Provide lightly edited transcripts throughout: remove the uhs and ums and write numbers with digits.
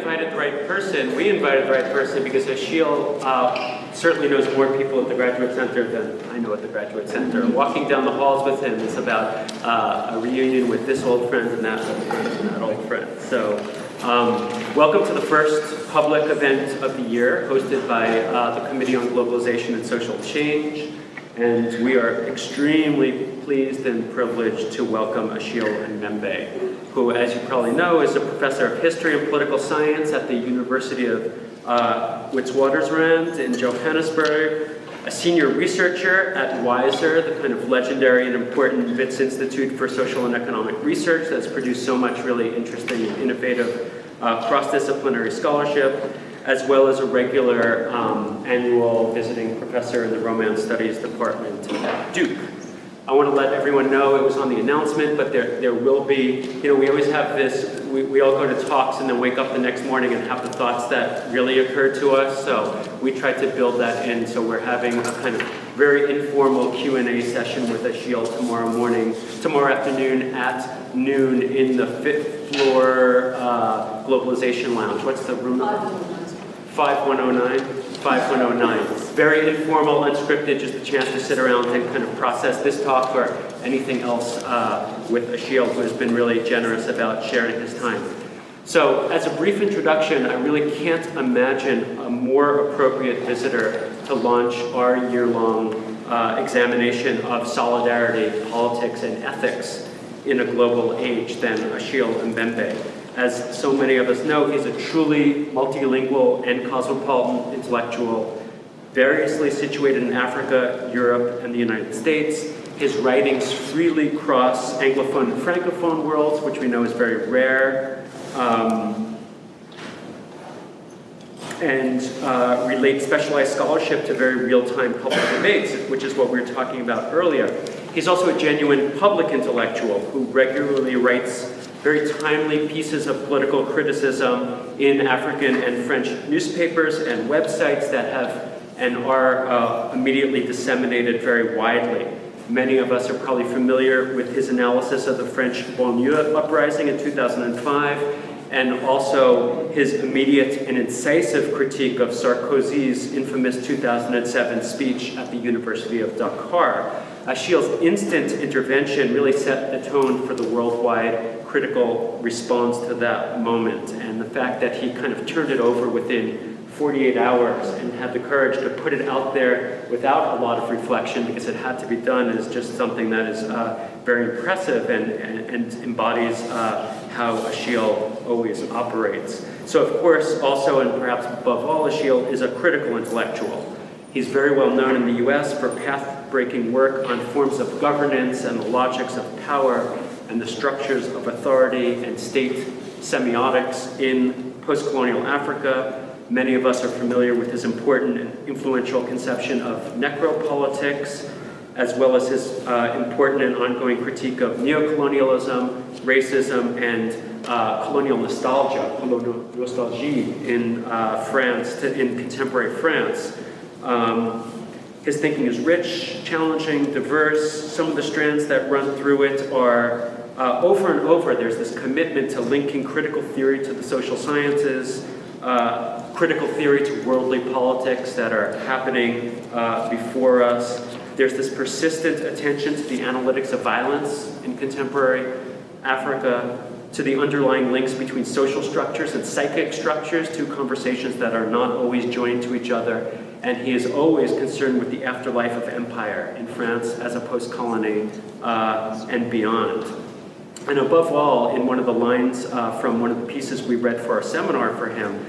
invited the right person. We invited the right person because Achille certainly knows more people at the Graduate Center than I know at the Graduate Center. Walking down the halls with him is about a reunion with this old friend and that old friend and that old friend. So welcome to the first public event of the year, hosted by the Committee on Globalization and Social Change. And we are extremely pleased and privileged to welcome Achille Mbembe, who, as you probably know, is a professor of history and political science at the University of Witwatersrand in Johannesburg, a senior researcher at WISER, the kind of legendary and important Wits Institute for Social and Economic Research that's produced so much really interesting and innovative cross-disciplinary scholarship, as well as a regular annual visiting professor in the Romance Studies Department at Duke. I want to let everyone know, it was on the announcement, but there will be, we always have this, we all go to talks and then wake up the next morning and have the thoughts that really occurred to us, so we tried to build that in, so we're having a kind of very informal Q&A session with Achille tomorrow afternoon at noon in the 5th floor Globalization Lounge. What's the room number? 5109. Very informal, unscripted, just a chance to sit around and kind of process this talk or anything else with Achille, who has been really generous about sharing his time. So, as a brief introduction, I really can't imagine a more appropriate visitor to launch our year-long examination of solidarity, politics, and ethics in a global age than Achille Mbembe. As so many of us know, he's a truly multilingual and cosmopolitan intellectual, variously situated in Africa, Europe, and the United States. His writings freely cross Anglophone and Francophone worlds, which we know is very rare, and relate specialized scholarship to very real-time public debates, which is what we were talking about earlier. He's also a genuine public intellectual who regularly writes very timely pieces of political criticism in African and French newspapers and websites that have and are immediately disseminated very widely. Many of us are probably familiar with his analysis of the French banlieue uprising in 2005, and also his immediate and incisive critique of Sarkozy's infamous 2007 speech at the University of Dakar. Achille's instant intervention really set the tone for the worldwide critical response to that moment, and the fact that he kind of turned it over within 48 hours and had the courage to put it out there without a lot of reflection because it had to be done is just something that is very impressive and embodies how Achille always operates. So of course, also and perhaps above all, Achille is a critical intellectual. He's very well known in the US for path-breaking work on forms of governance and the logics of power and the structures of authority and state semiotics in post-colonial Africa. Many of us are familiar with his important and influential conception of necropolitics, as well as his important and ongoing critique of neocolonialism, racism, and colonial nostalgie in France, in contemporary France. His thinking is rich, challenging, diverse. Some of the strands that run through it are over and over. There's this commitment to linking critical theory to the social sciences, critical theory to worldly politics that are happening before us. There's this persistent attention to the analytics of violence in contemporary Africa, to the underlying links between social structures and psychic structures, two conversations that are not always joined to each other. And he is always concerned with the afterlife of empire in France as a post-colony and beyond. And above all, in one of the lines from one of the pieces we read for our seminar for him,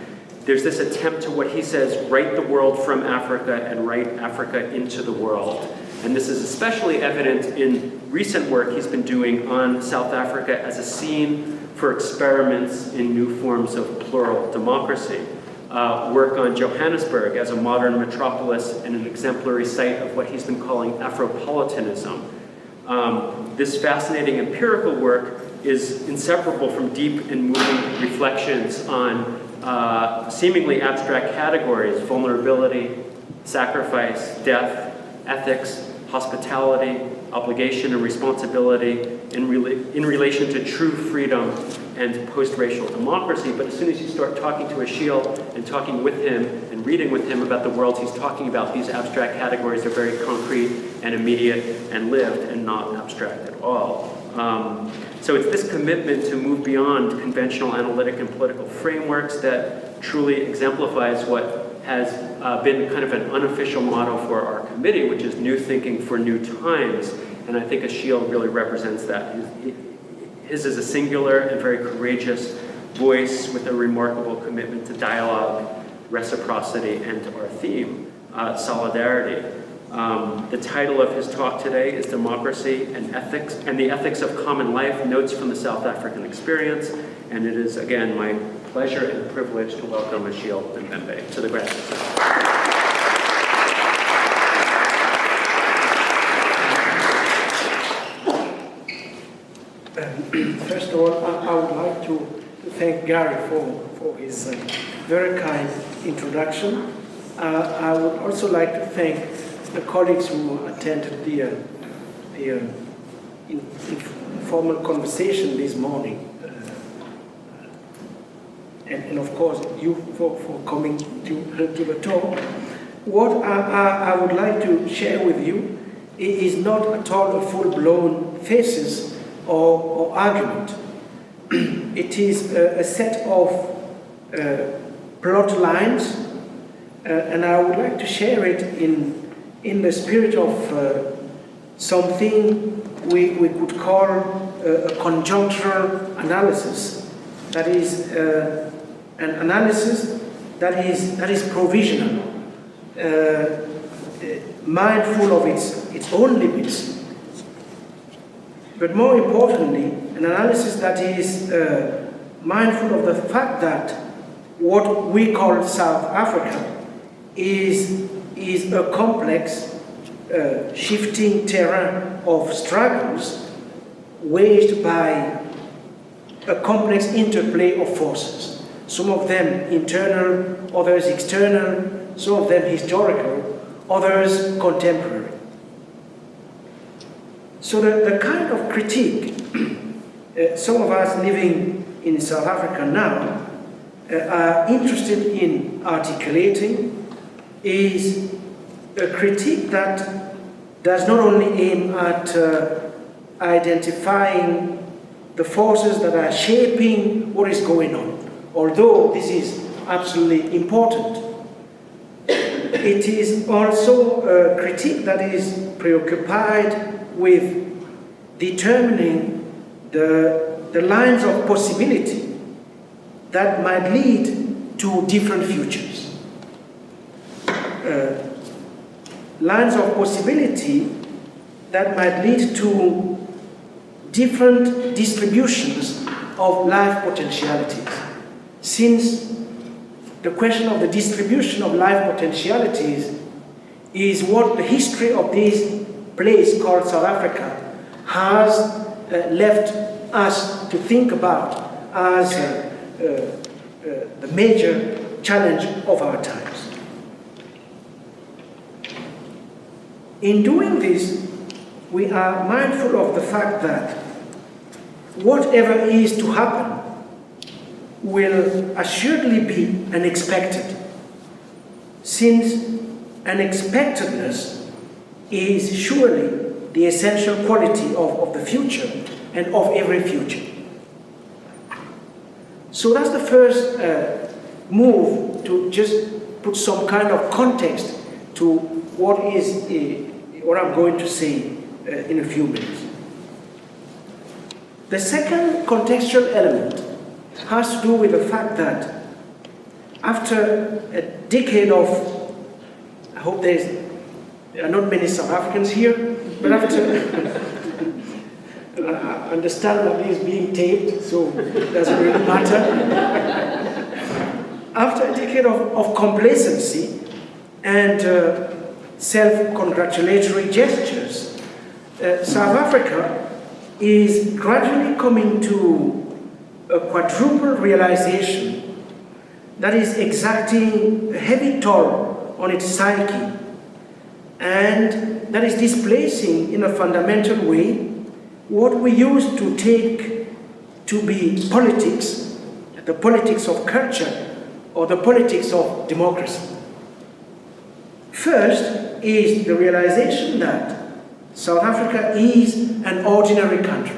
there's this attempt to, what he says, write the world from Africa and write Africa into the world. And this is especially evident in recent work he's been doing on South Africa as a scene for experiments in new forms of plural democracy. Work on Johannesburg as a modern metropolis and an exemplary site of what he's been calling Afropolitanism. This fascinating empirical work is inseparable from deep and moving reflections on seemingly abstract categories: vulnerability, sacrifice, death, ethics, hospitality, obligation and responsibility in relation to true freedom and post-racial democracy. But as soon as you start talking to Achille and talking with him and reading with him about the worlds he's talking about, these abstract categories are very concrete and immediate and lived and not abstract at all. So it's this commitment to move beyond conventional analytic and political frameworks that truly exemplifies what has been kind of an unofficial motto for our committee, which is new thinking for new times. And I think Achille really represents that. His is a singular and very courageous voice with a remarkable commitment to dialogue, reciprocity, and to our theme, solidarity. The title of his talk today is Democracy and Ethics, and the Ethics of Common Life, Notes from the South African Experience. And it is, again, my pleasure and privilege to welcome Achille Mbembe to the graduate session. First of all, I would like to thank Gary for his very kind introduction. I would also like to thank the colleagues who attended the informal conversation this morning. And of course, you for coming to the talk. What I would like to share with you is not at all a full-blown thesis or argument. It is a set of plot lines, and I would like to share it in the spirit of something we could call a conjunctural analysis. That is an analysis that is provisional, mindful of its own limits. But more importantly, an analysis that is mindful of the fact that what we call South Africa is a complex, shifting terrain of struggles waged by a complex interplay of forces. Some of them internal, others external, some of them historical, others contemporary. So the kind of critique some of us living in South Africa now are interested in articulating is a critique that does not only aim at identifying the forces that are shaping what is going on, although this is absolutely important. It is also a critique that is preoccupied with determining the lines of possibility that might lead to different futures. Lines of possibility that might lead to different distributions of life potentialities. Since the question of the distribution of life potentialities is what the history of this place called South Africa has left us to think about as the major challenge of our times. In doing this, we are mindful of the fact that whatever is to happen will assuredly be unexpected, since unexpectedness is surely the essential quality of the future and of every future. So that's the first move, to just put some kind of context to what I'm going to say in a few minutes. The second contextual element has to do with the fact that after a decade of, I hope there are not many South Africans here, but after, I understand that this is being taped, so it doesn't really matter. After a decade of complacency and self-congratulatory gestures, South Africa is gradually coming to a quadruple realization that is exacting a heavy toll on its psyche and that is displacing in a fundamental way what we used to take to be politics, the politics of culture or the politics of democracy. First is the realization that South Africa is an ordinary country.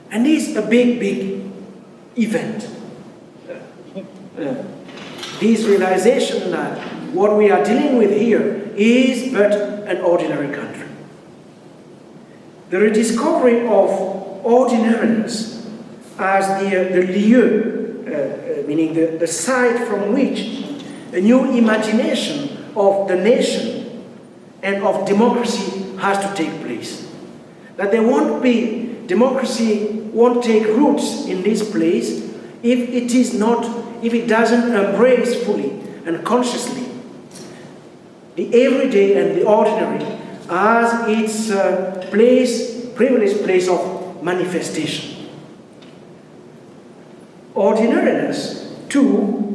And it's a big, big event. This realization that what we are dealing with here is but an ordinary country. The rediscovery of ordinariness as the lieu, meaning the site from which a new imagination of the nation and of democracy has to take place. That democracy won't take roots in this place if it doesn't embrace fully and consciously the everyday and the ordinary as its privileged place of manifestation. Ordinariness, too,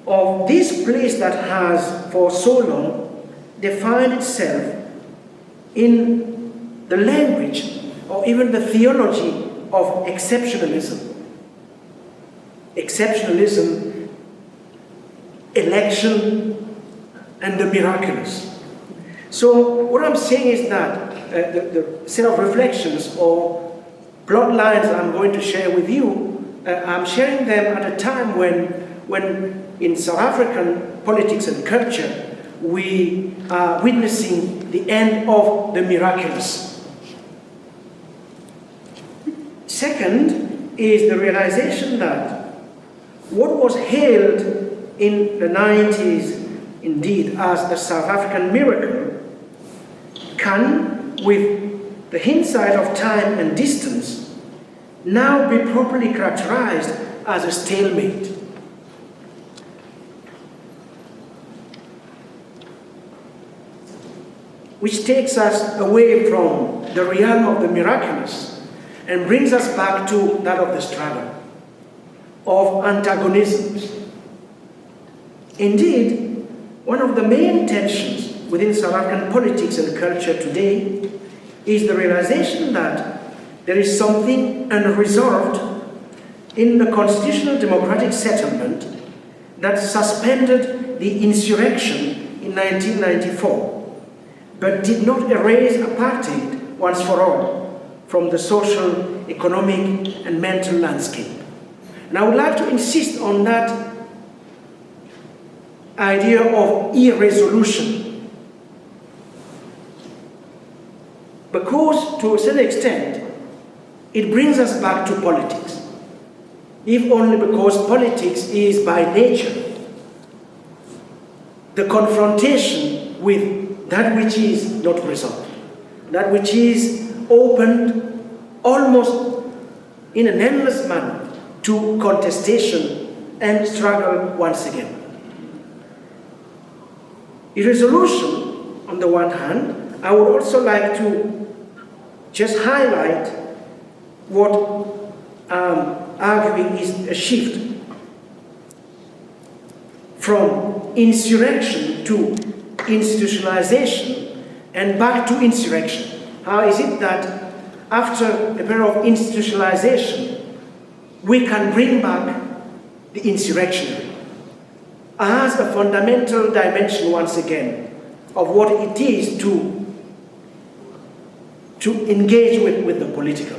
of this place that has for so long defined itself in the language or even the theology of exceptionalism. Exceptionalism, election, and the miraculous. So what I'm saying is that the set of reflections or plot lines I'm going to share with you, I'm sharing them at a time when in South African politics and culture, we are witnessing the end of the miraculous. Second is the realization that what was hailed in the 90s, indeed, as the South African miracle, can, with the hindsight of time and distance, now be properly characterized as a stalemate. Which takes us away from the realm of the miraculous and brings us back to that of the struggle, of antagonisms. Indeed, one of the main tensions within South African politics and culture today is the realization that there is something unresolved in the constitutional democratic settlement that suspended the insurrection in 1994, but did not erase apartheid once for all from the social, economic, and mental landscape. And I would like to insist on that idea of irresolution, because to a certain extent it brings us back to politics, if only because politics is by nature the confrontation with that which is not resolved, that which is opened almost in an endless manner to contestation and struggle once again. Irresolution, on the one hand, I would also like to just highlight what I'm arguing is a shift from insurrection to institutionalization and back to insurrection. How is it that after a period of institutionalization, we can bring back the insurrectionary as a fundamental dimension once again of what it is to engage with the political.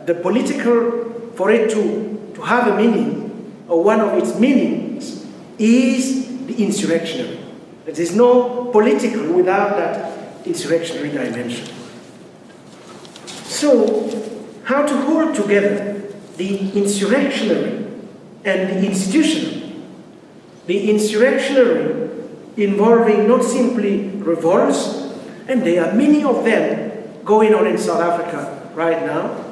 The political, for it to have a meaning, or one of its meanings, is the insurrectionary. There is no political without that insurrectionary dimension. So, how to hold together the insurrectionary and the institutional? The insurrectionary involving not simply revolts, and there are many of them going on in South Africa right now,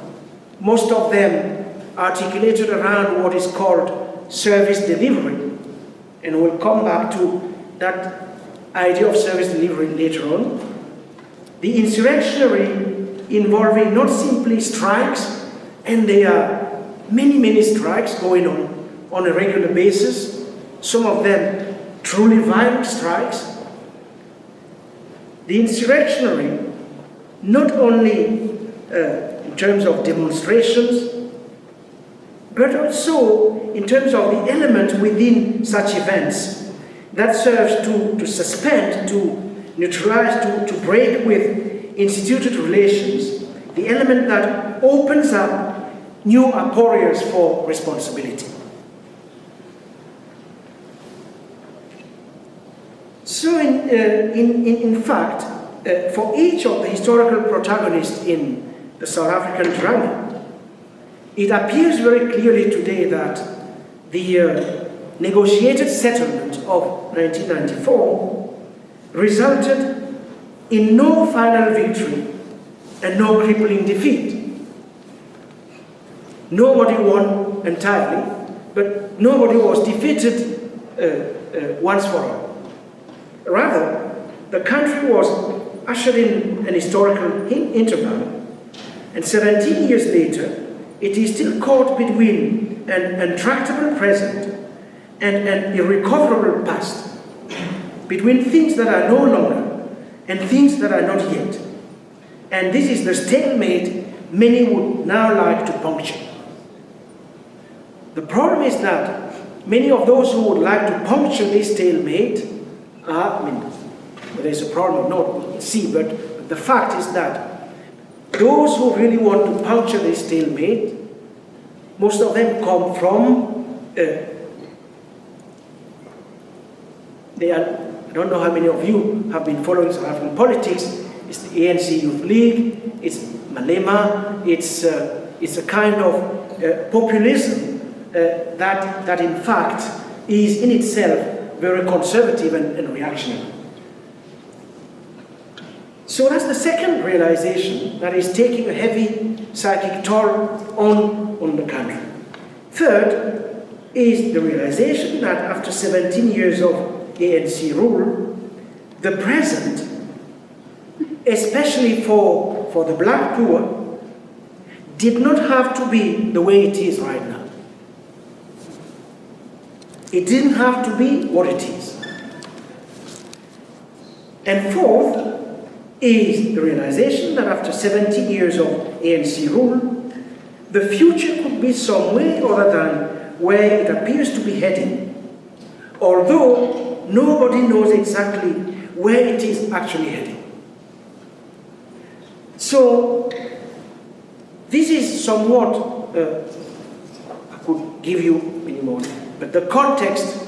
most of them articulated around what is called service delivery, and we'll come back to that idea of service delivery later on. The insurrectionary involving not simply strikes, and there are many, many strikes going on a regular basis, some of them truly violent strikes, the insurrectionary, not only in terms of demonstrations, but also in terms of the element within such events that serves to suspend, to neutralize, to break with instituted relations, the element that opens up new aporias for responsibility. So in fact, for each of the historical protagonists in the South African drama, it appears very clearly today that the negotiated settlement of 1994 resulted in no final victory and no crippling defeat. Nobody won entirely, but nobody was defeated once for all. Rather, the country was ushered in an historical interval, and 17 years later, it is still caught between an intractable present and an irrecoverable past, between things that are no longer and things that are not yet. And this is the stalemate many would now like to puncture. The problem is that many of those who would like to puncture this stalemate are, whether it's a problem or not, we'll see, but the fact is that those who really want to puncture this stalemate, most of them come from, I don't know how many of you have been following South African politics. It's the ANC Youth League, it's Malema, it's a kind of populism that in fact is in itself very conservative and reactionary. So that's the second realization that is taking a heavy psychic toll on the country. Third is the realization that after 17 years of ANC rule, the present, especially for the black poor, did not have to be the way it is right now. It didn't have to be what it is. And fourth is the realization that after 17 years of ANC rule, the future could be some way other than where it appears to be heading, although nobody knows exactly where it is actually heading. So, this is somewhat, I could give you many more, but the context,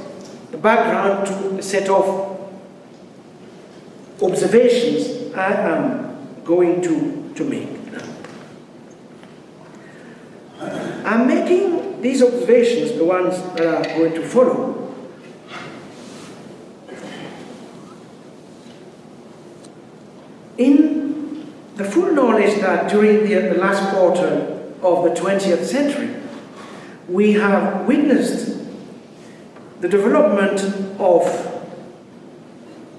the background to a set of observations I am going to make now. I'm making these observations, the ones that are going to follow, in the full knowledge that during the last quarter of the 20th century, we have witnessed the development of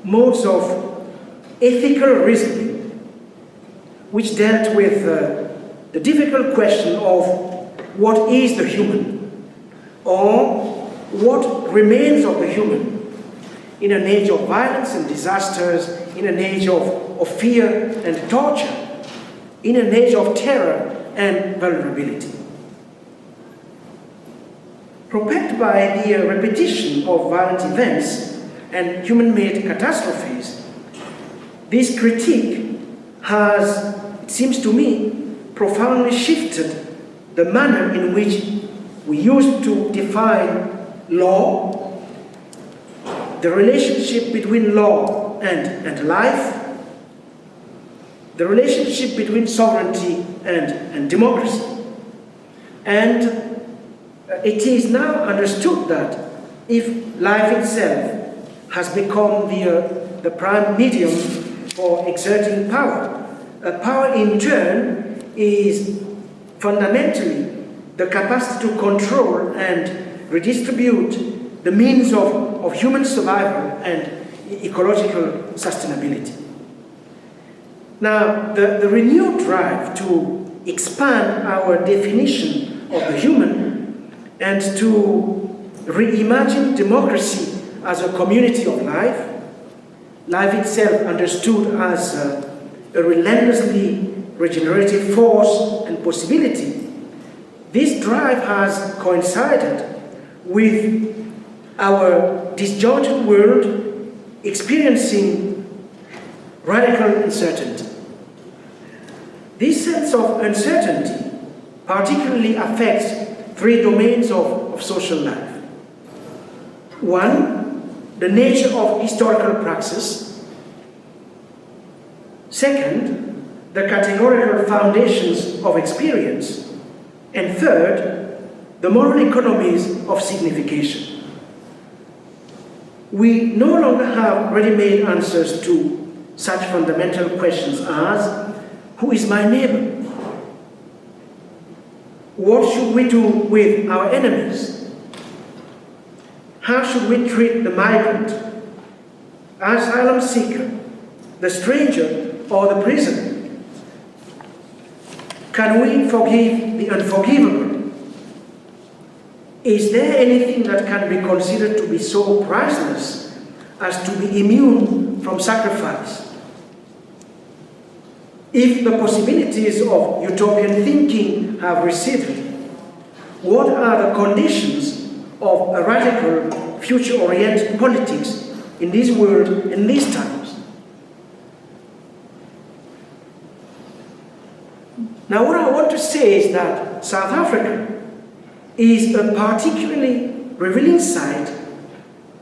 modes of ethical reasoning, which dealt with the difficult question of what is the human, or what remains of the human in an age of violence and disasters, in an age of fear and torture, in an age of terror and vulnerability. Propelled by the repetition of violent events and human-made catastrophes, this critique has, it seems to me, profoundly shifted the manner in which we used to define law, the relationship between law and life, the relationship between sovereignty and democracy. And it is now understood that if life itself has become the prime medium for exerting power, power in turn is fundamentally the capacity to control and redistribute the means of human survival and ecological sustainability. Now, the renewed drive to expand our definition of the human and to reimagine democracy as a community of life life itself understood as a relentlessly regenerative force and possibility, this drive has coincided with our disjointed world experiencing radical uncertainty. This sense of uncertainty particularly affects three domains of social life. One, the nature of historical praxis. Second, the categorical foundations of experience. And third, the moral economies of signification. We no longer have ready-made answers to such fundamental questions as, who is my neighbor? What should we do with our enemies? How should we treat the migrant, asylum seeker, the stranger, or the prisoner? Can we forgive the unforgivable? Is there anything that can be considered to be so priceless as to be immune from sacrifice? If the possibilities of utopian thinking have receded, what are the conditions of a radical, future-oriented politics in this world, in these times? Now, what I want to say is that South Africa is a particularly revealing site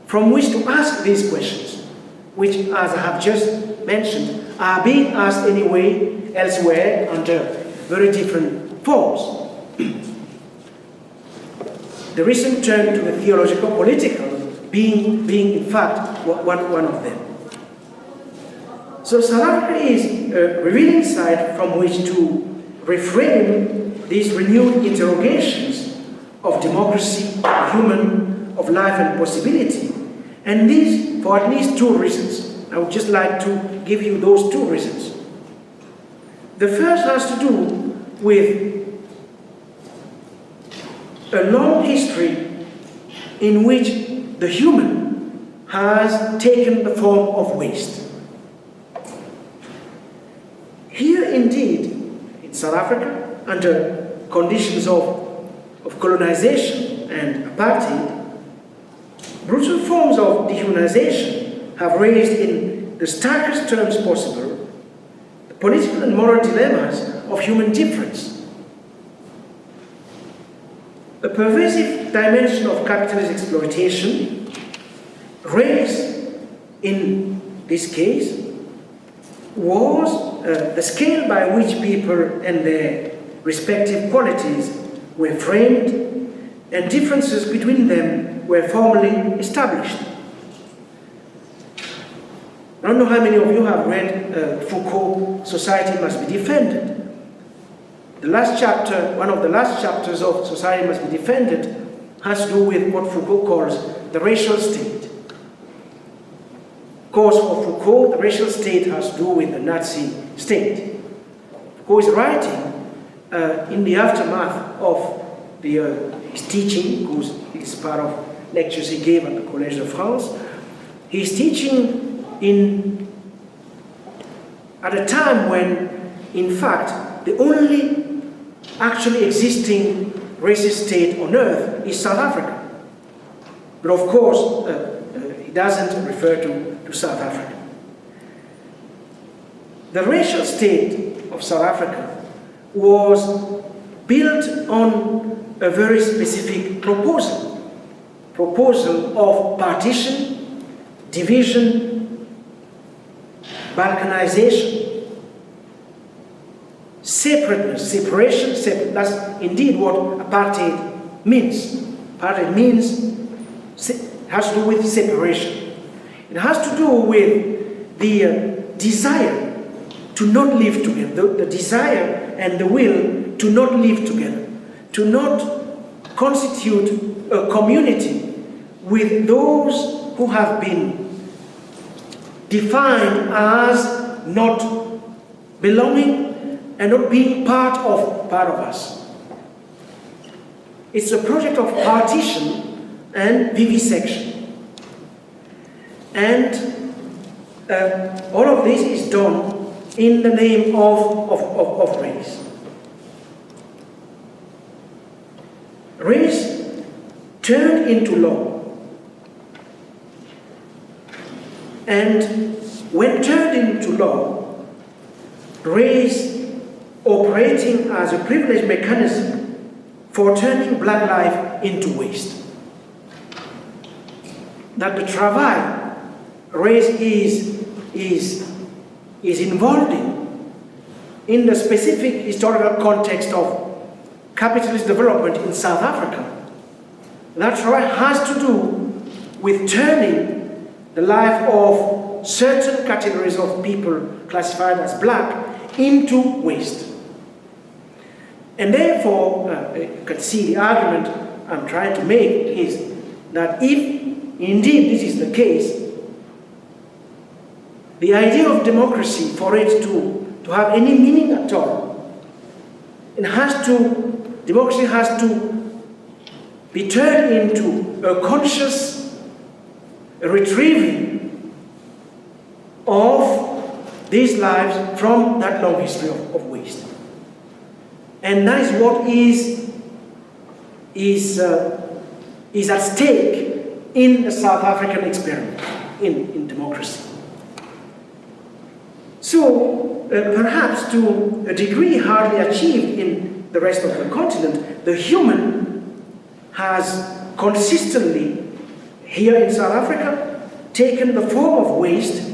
from which to ask these questions, which, as I have just mentioned, are being asked anyway elsewhere under very different forms. The recent turn to the theological political being in fact one of them. So South Africa is a revealing site from which to reframe these renewed interrogations of democracy, of human, of life and possibility. And this for at least two reasons. I would just like to give you those two reasons. The first has to do with a long history in which the human has taken the form of waste. Here indeed, in South Africa, under conditions of colonization and apartheid, brutal forms of dehumanization have raised in the starkest terms possible the political and moral dilemmas of human difference. A pervasive dimension of capitalist exploitation, race in this case, was the scale by which people and their respective qualities were framed, and differences between them were formally established. I don't know how many of you have read Foucault's Society Must Be Defended. The last chapter, one of the last chapters of Society Must Be Defended, has to do with what Foucault calls the racial state. Of course, for Foucault, the racial state has to do with the Nazi state. Foucault is writing in the aftermath of his teaching, because it's part of lectures he gave at the Collège de France. He's teaching at a time when, in fact, the only actually existing racist state on earth is South Africa. But of course, he doesn't refer to South Africa. The racial state of South Africa was built on a very specific proposal of partition, division, balkanization, separateness, separation, that's indeed what apartheid means. Apartheid has to do with separation. It has to do with the desire to not live together, the desire and the will to not live together, to not constitute a community with those who have been defined as not belonging and not being part of us. It's a project of partition and vivisection. And all of this is done in the name of race. Race turned into law. And when turned into law, race operating as a privilege mechanism for turning black life into waste. That the travail race is involved in the specific historical context of capitalist development in South Africa. That travail has to do with turning the life of certain categories of people classified as black into waste. And therefore, you can see the argument I'm trying to make is that if indeed this is the case, the idea of democracy, for it to have any meaning at all, democracy has to be turned into a conscious retrieving of these lives from that long history of waste. And that is what is at stake in the South African experiment in democracy. So, perhaps to a degree hardly achieved in the rest of the continent, the human has consistently, here in South Africa, taken the form of waste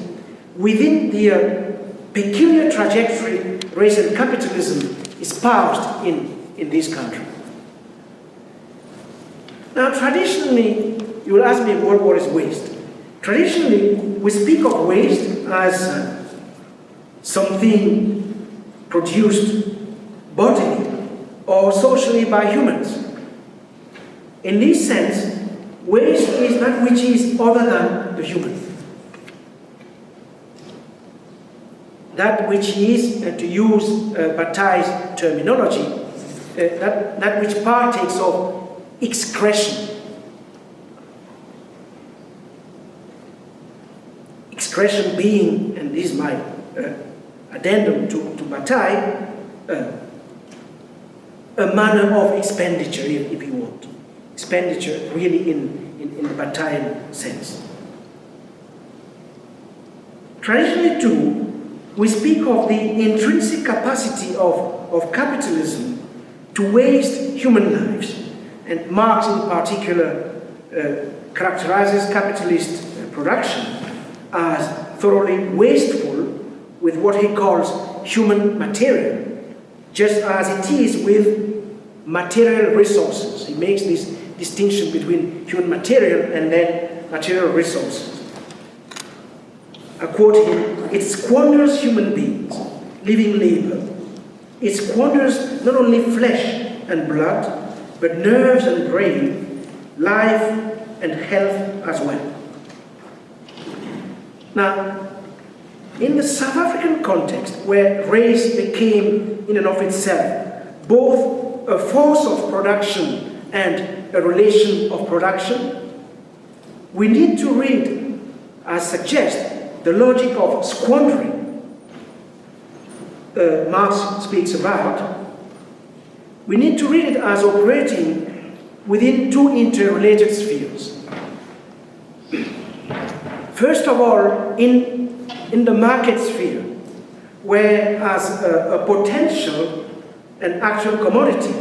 within the peculiar trajectory race and capitalism espoused in this country. Now, traditionally, you will ask me what is waste. Traditionally, we speak of waste as something produced bodily or socially by humans. In this sense, waste is that which is other than the human. That which is, to use Bataille's terminology, that which partakes of excretion. Excretion being, and this is my addendum to Bataille, a manner of expenditure, if you want. Expenditure really in the Bataillean sense. Traditionally too, we speak of the intrinsic capacity of capitalism to waste human lives. And Marx in particular characterizes capitalist production as thoroughly wasteful with what he calls human material, just as it is with material resources. He makes this distinction between human material and then material resources. I quote him, "It squanders human beings, living labor. It squanders not only flesh and blood, but nerves and brain, life and health as well." Now, in the South African context, where race became, in and of itself, both a force of production and a relation of production, we need to read, as suggests, the logic of squandering Marx speaks about. We need to read it as operating within two interrelated spheres. First of all, in the market sphere, where as a potential and actual commodity,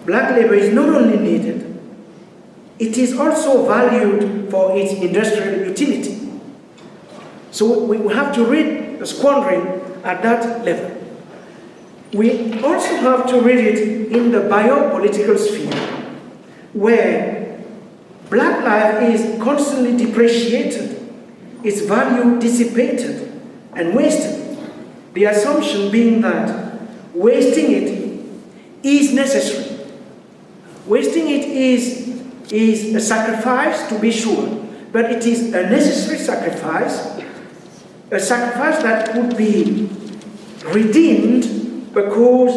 black labor is not only needed, it is also valued for its industrial utility. So we have to read the squandering at that level. We also have to read it in the biopolitical sphere, where black life is constantly depreciated, its value dissipated and wasted. The assumption being that wasting it is necessary. Wasting it is a sacrifice, to be sure, but it is a necessary sacrifice, a sacrifice that could be redeemed because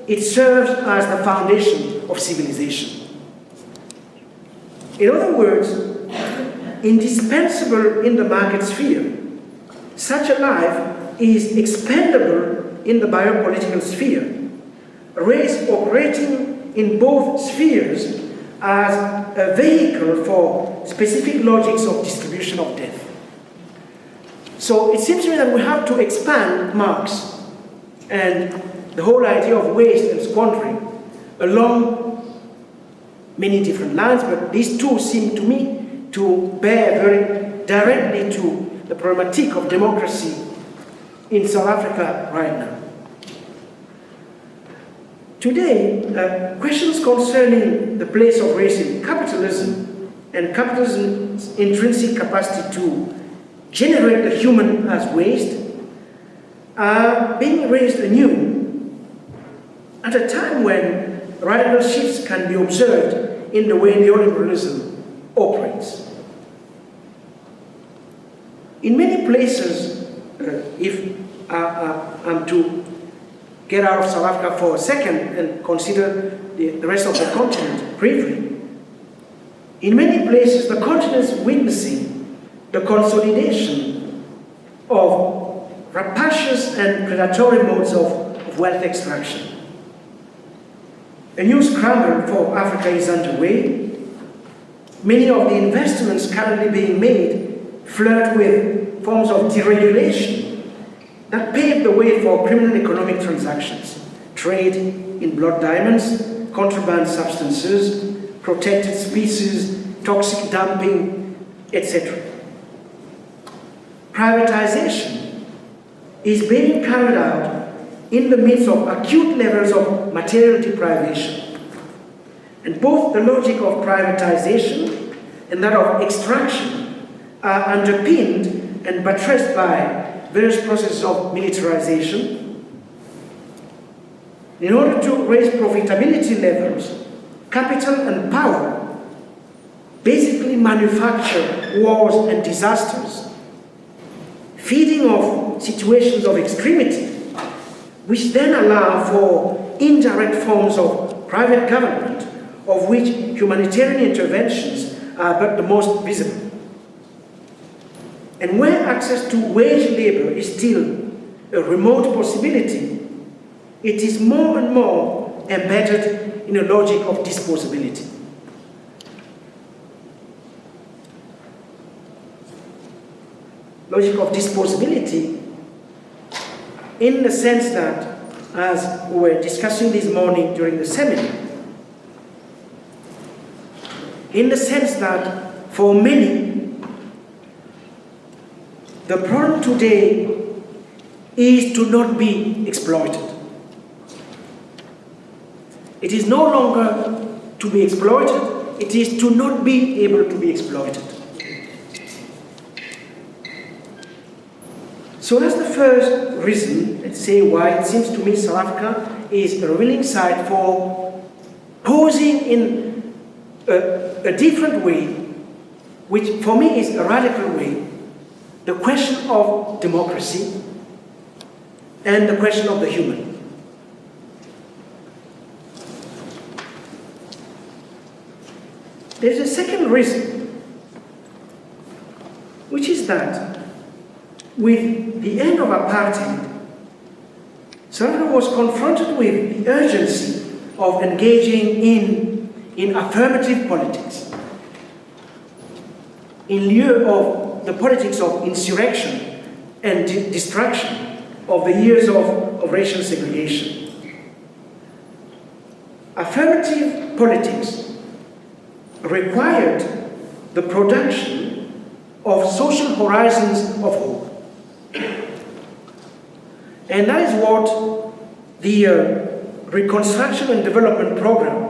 it serves as the foundation of civilization. In other words, indispensable in the market sphere such a life is expendable in the biopolitical sphere, race operating in both spheres as a vehicle for specific logics of distribution of death. So it seems to me that we have to expand Marx and the whole idea of waste and squandering along many different lines, but these two seem to me to bear very directly to the problematic of democracy in South Africa right now. Today, questions concerning the place of race in capitalism and capitalism's intrinsic capacity to generate the human as waste are being raised anew at a time when radical shifts can be observed in the way neoliberalism operates. In many places, if I'm to get out of South Africa for a second and consider the rest of the continent briefly, in many places the continent is witnessing the consolidation of rapacious and predatory modes of wealth extraction. A new scramble for Africa is underway. Many of the investments currently being made flirt with forms of deregulation that pave the way for criminal economic transactions, trade in blood diamonds, contraband substances, protected species, toxic dumping, etc. Privatization is being carried out in the midst of acute levels of material deprivation. And both the logic of privatization and that of extraction are underpinned and buttressed by various processes of militarization. In order to raise profitability levels, capital and power basically manufacture wars and disasters, feeding off situations of extremity, which then allow for indirect forms of private government, of which humanitarian interventions are but the most visible. And where access to wage labor is still a remote possibility, it is more and more embedded in a logic of disposability. Logic of disposability in the sense that, as we were discussing this morning during the seminar, in the sense that for many, the problem today is to not be exploited. It is no longer to be exploited, it is to not be able to be exploited. So that's the first reason, let's say, why it seems to me South Africa is a revealing site for posing in a different way, which for me is a radical way, the question of democracy and the question of the human. There's a second reason, which is that with the end of apartheid, South Africa was confronted with the urgency of engaging in affirmative politics, in lieu of the politics of insurrection and destruction of the years of racial segregation. Affirmative politics required the production of social horizons of hope. And that is what the Reconstruction and Development Program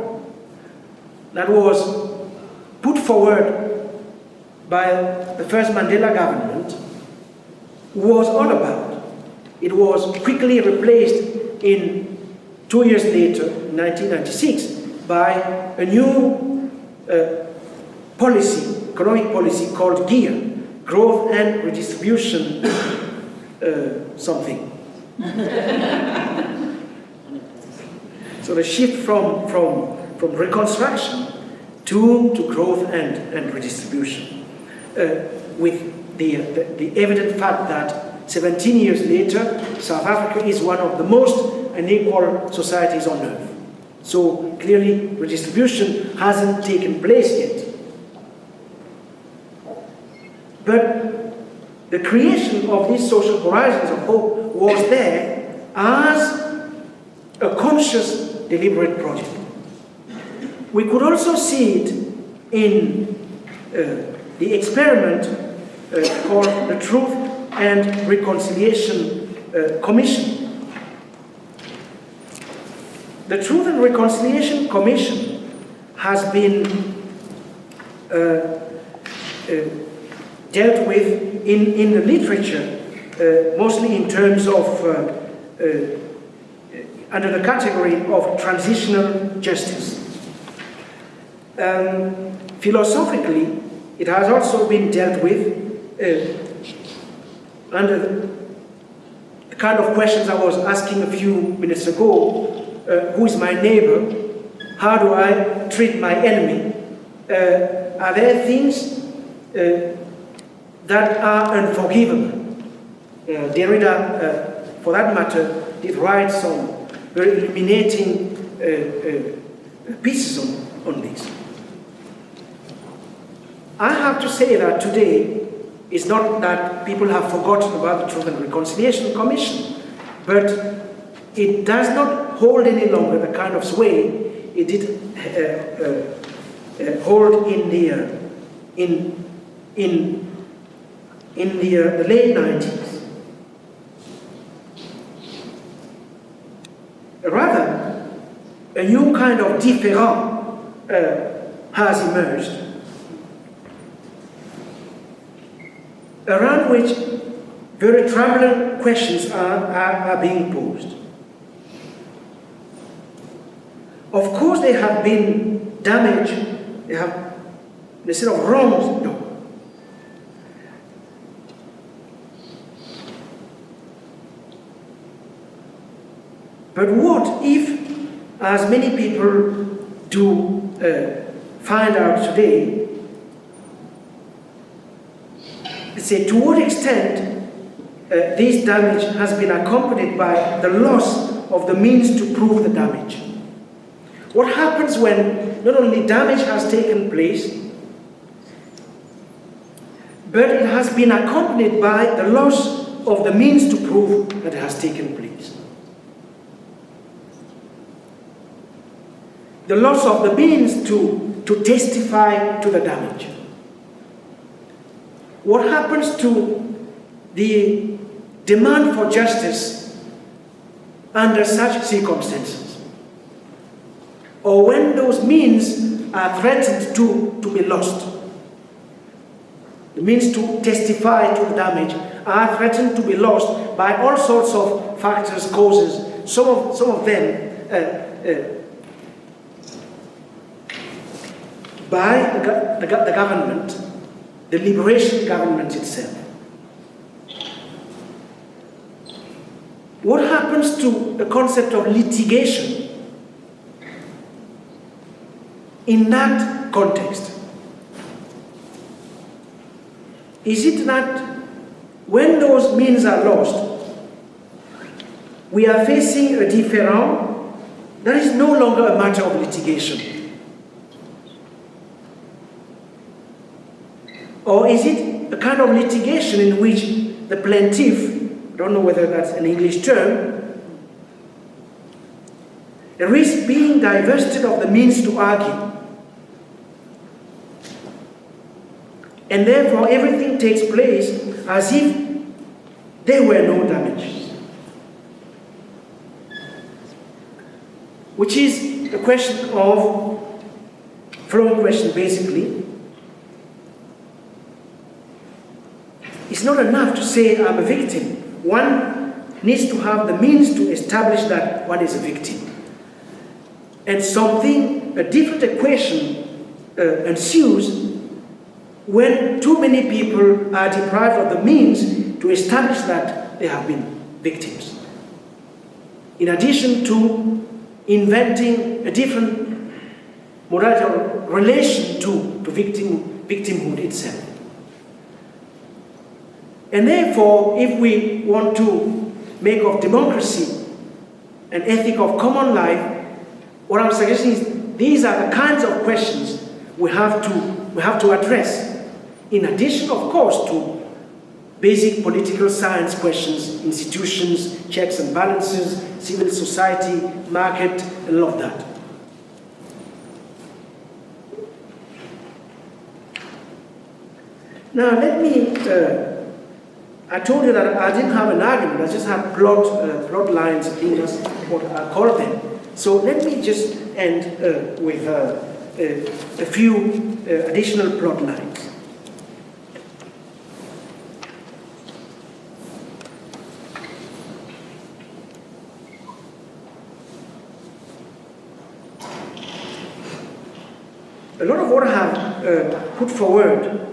that was put forward by the first Mandela government was all about. It was quickly replaced in 2 years later, in 1996, by a new economic policy called GEAR, Growth and Redistribution something. So the shift from reconstruction to growth and redistribution, with the evident fact that 17 years later, South Africa is one of the most unequal societies on earth. So clearly, redistribution hasn't taken place yet. But the creation of these social horizons of hope was there as a conscious, deliberate project. We could also see it in the experiment called the Truth and Reconciliation Commission. The Truth and Reconciliation Commission has been dealt with in the literature, mostly in terms of, under the category of transitional justice. Philosophically, it has also been dealt with under the kind of questions I was asking a few minutes ago. Who is my neighbor? How do I treat my enemy? Are there things that are unforgivable? Derrida, for that matter, did write some very illuminating pieces on this. I have to say that today, it's not that people have forgotten about the Truth and Reconciliation Commission, but it does not hold any longer the kind of sway it did hold in the late 90s. Rather, a new kind of différent has emerged, around which very troubling questions are being posed. Of course, there have been damage, instead of wrongs, no. But what if, as many people do find out today, say to what extent this damage has been accompanied by the loss of the means to prove the damage? What happens when not only damage has taken place, but it has been accompanied by the loss of the means to prove that it has taken place? The loss of the means to testify to the damage. What happens to the demand for justice under such circumstances? Or when those means are threatened to be lost? The means to testify to the damage are threatened to be lost by all sorts of factors, causes, some of them by the government, the liberation government itself. What happens to the concept of litigation in that context? Is it that when those means are lost, we are facing a différent that is no longer a matter of litigation? Or is it a kind of litigation in which the plaintiff, I don't know whether that's an English term, risks being divested of the means to argue? And therefore everything takes place as if there were no damage. Which is the question of, flowing question basically, it's not enough to say I'm a victim. One needs to have the means to establish that one is a victim. And a different equation ensues when too many people are deprived of the means to establish that they have been victims. In addition to inventing a different modality or relation to victimhood itself. And therefore, if we want to make of democracy an ethic of common life, what I'm suggesting is these are the kinds of questions we have to address, in addition, of course, to basic political science questions, institutions, checks and balances, civil society, market, and all of that. Now, let me, I told you that I didn't have an argument, I just had plot lines, I think that's what I call them. So let me just end with a few additional plot lines. A lot of what I have put forward,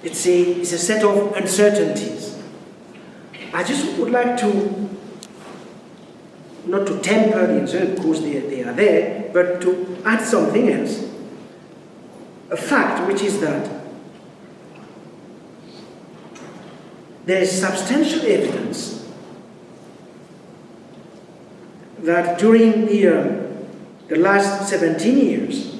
it's a set of uncertainties. I just would like to, not to temper the uncertainty, because they are there, but to add something else. A fact, which is that there is substantial evidence that during the last 17 years,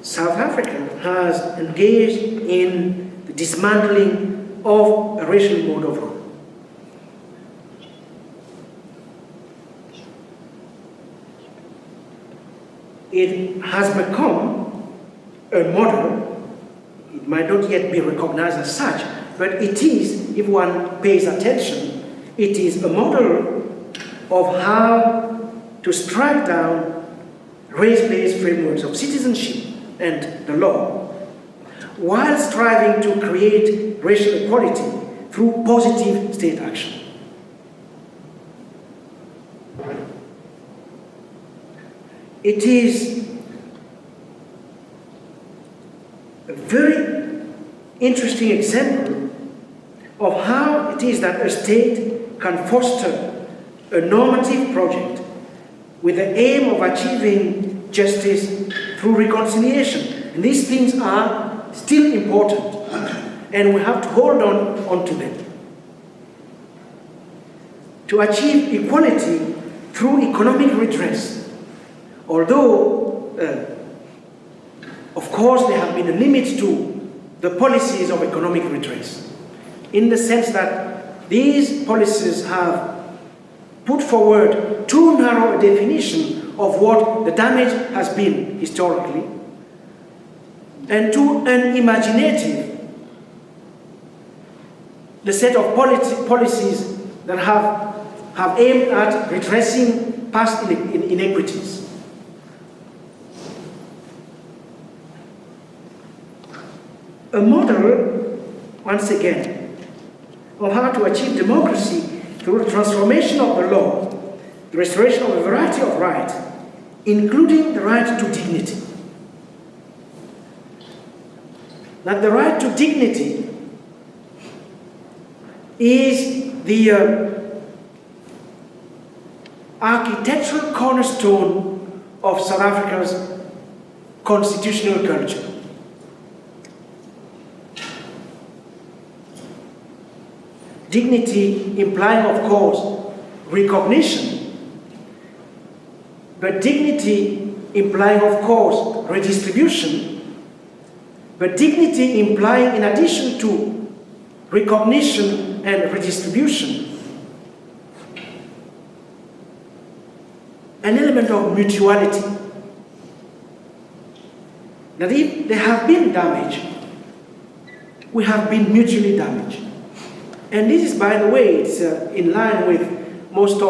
South Africa has engaged in the dismantling of a racial mode of rule. It has become a model. It might not yet be recognized as such, but it is, if one pays attention, it is a model of how to strike down race-based frameworks of citizenship and the law, while striving to create racial equality through positive state action. It is a very interesting example of how it is that a state can foster a normative project with the aim of achieving justice through reconciliation. And these things are still important, and we have to hold on to them. To achieve equality through economic redress, although, of course, there have been a limit to the policies of economic redress, in the sense that these policies have put forward too narrow a definition of what the damage has been historically, and too unimaginative the set of policies that have aimed at redressing past inequities. A model, once again, of how to achieve democracy through the transformation of the law, the restoration of a variety of rights, including the right to dignity. That the right to dignity is the architectural cornerstone of South Africa's constitutional culture. Dignity implying, of course, recognition, but dignity implying, of course, redistribution, but dignity implying, in addition to recognition and redistribution, an element of mutuality. That if there have been damage, we have been mutually damaged. And this is, by the way, it's in line with most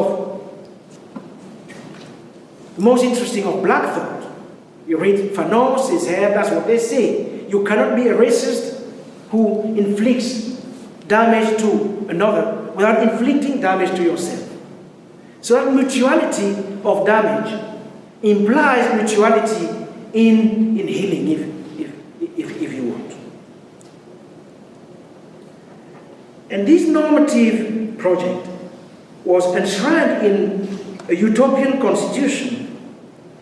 interesting of black thought. You read Fanon, Césaire, that's what they say. You cannot be a racist who inflicts damage to another without inflicting damage to yourself. So that mutuality of damage implies mutuality in healing, if you want. And this normative project was enshrined in a utopian constitution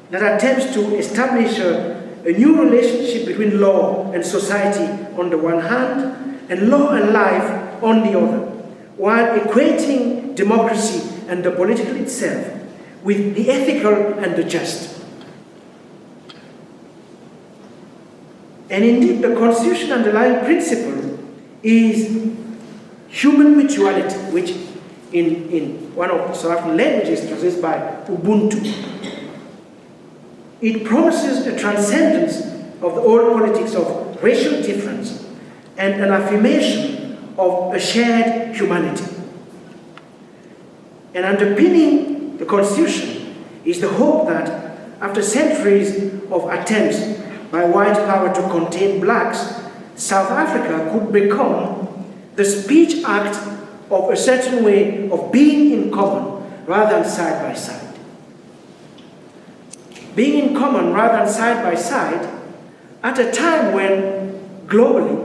that attempts to establish a a new relationship between law and society on the one hand, and law and life on the other, while equating democracy and the political itself with the ethical and the just. And indeed, the Constitution's underlying principle is human mutuality, which in one of the South African languages translated by Ubuntu. It promises a transcendence of the old politics of racial difference and an affirmation of a shared humanity. And underpinning the Constitution is the hope that after centuries of attempts by white power to contain blacks, South Africa could become the speech act of a certain way of being in common rather than side by side. Being in common rather than side by side at a time when globally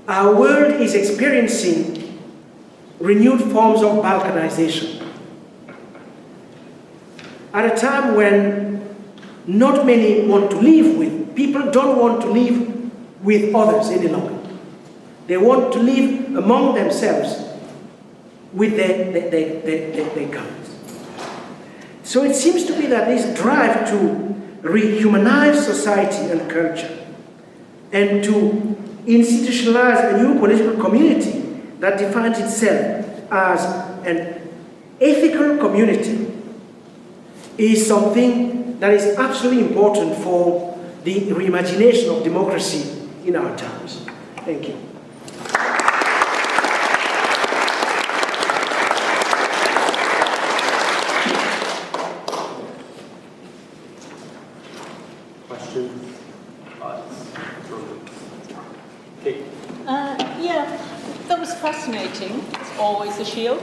our world is experiencing renewed forms of balkanization. At a time when not many want to live with, people don't want to live with others any longer. They want to live among themselves with their colors. So it seems to me that this drive to rehumanize society and culture and to institutionalize a new political community that defines itself as an ethical community is something that is absolutely important for the reimagination of democracy in our times. Thank you. Questions? Yeah, that was fascinating, as always, Achille.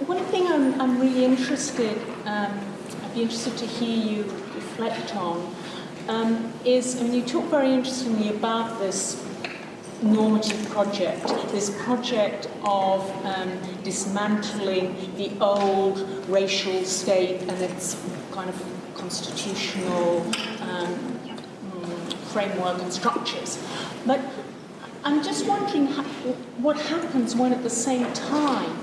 One thing I'm really interested, I'd be interested to hear you reflect on, is, I mean, you talk very interestingly about this normative project, this project of dismantling the old racial state and its kind of constitutional framework and structures. But I'm just wondering what happens when at the same time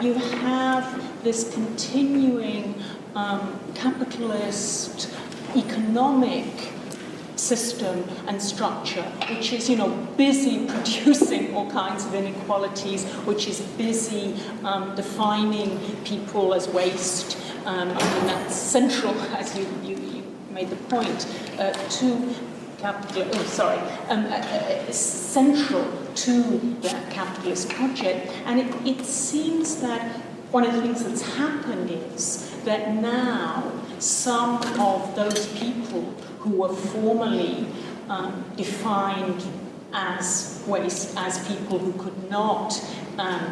you have this continuing capitalist economic system and structure, which is, busy producing all kinds of inequalities, which is busy defining people as waste. I mean, that's central, as you made the point, to central to that capitalist project. And it seems that one of the things that's happened is that now some of those people who were formerly defined as waste, as people who could not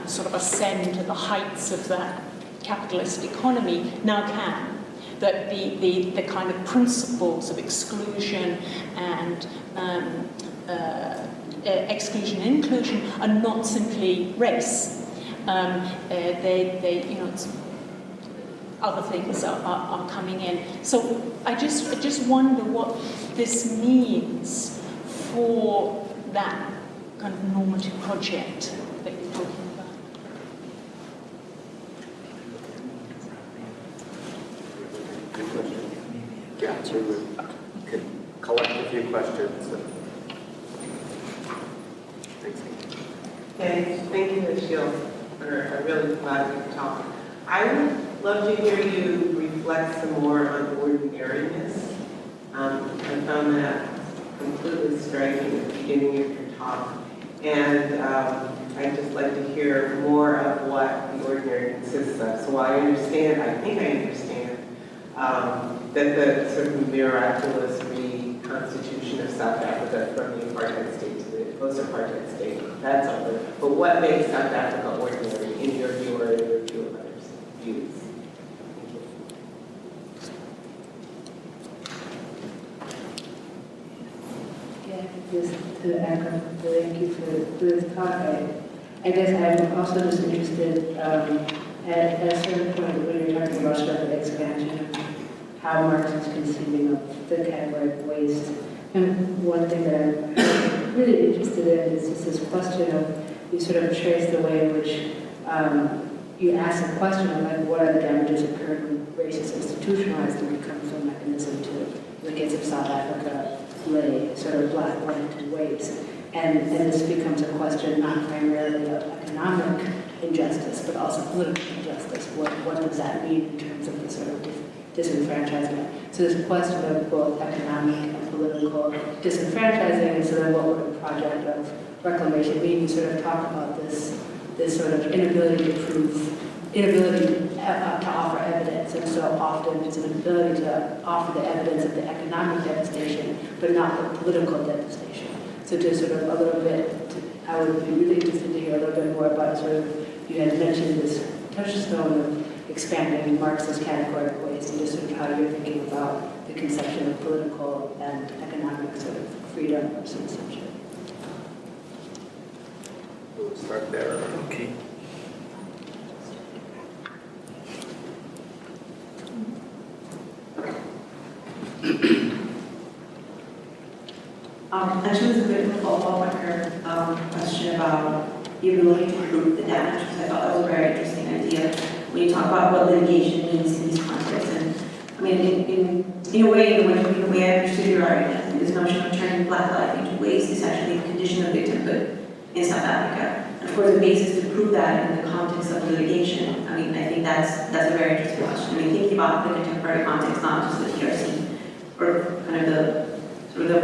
sort of ascend to the heights of that capitalist economy, now can. That the kind of principles of exclusion and exclusion and inclusion are not simply race. It's other things are coming in. So I just wonder what this means for that kind of normative project that you're talking about. Good question. Yeah, so we could collect a few questions. Thanks. Thank you, Achille, for a really provocative talk. I would love to hear you reflect some more on ordinariness. I found that completely striking at the beginning of your talk. And I'd just like to hear more of what the ordinary consists of. So I think I understand that the sort of miraculous reconstitution of South Africa from the apartheid state to the post-apartheid state, that's over. But what makes South Africa ordinary in your view or in your view of others' views? Just to echo, thank you for this talk. I guess I'm also just interested At a certain point, when you're talking about sort of expansion, how Marx is conceiving of the category of waste, and one thing that I'm really interested in is just this question of, you sort of trace the way in which you ask the question of like, what are the damages occurred when race is institutionalized and becomes a mechanism to, in the case of South Africa, lay sort of black land to waste. And this becomes a question not primarily of economic injustice, but also political injustice. What does that mean in terms of the sort of disenfranchisement? So this question of both economic and political disenfranchising, and so then what would a project of reclamation mean? You sort of talk about this sort of inability to prove, inability to offer evidence, and so often it's an ability to offer the evidence of the economic devastation, but not the political devastation. So just sort of a little bit, I would be really interested to hear a little bit more about sort of, you had mentioned this touchstone of expanding Marxist category of waste, and just sort of how you're thinking about the conception of political and economic sort of freedom or citizenship. We'll start there. Okay. Actually, there's a bit of a follow-up on her question about the ability to prove the damage, because I thought that was a very interesting idea when you talk about what litigation means in these contexts. And I mean, in a way, the way I understood your argument, this notion of turning black life into waste is actually a condition of victimhood in South Africa. And of course, the basis to prove that in the context of litigation, I mean, I think that's a very interesting question. I mean, thinking about the contemporary context, not just the TRC, or kind of the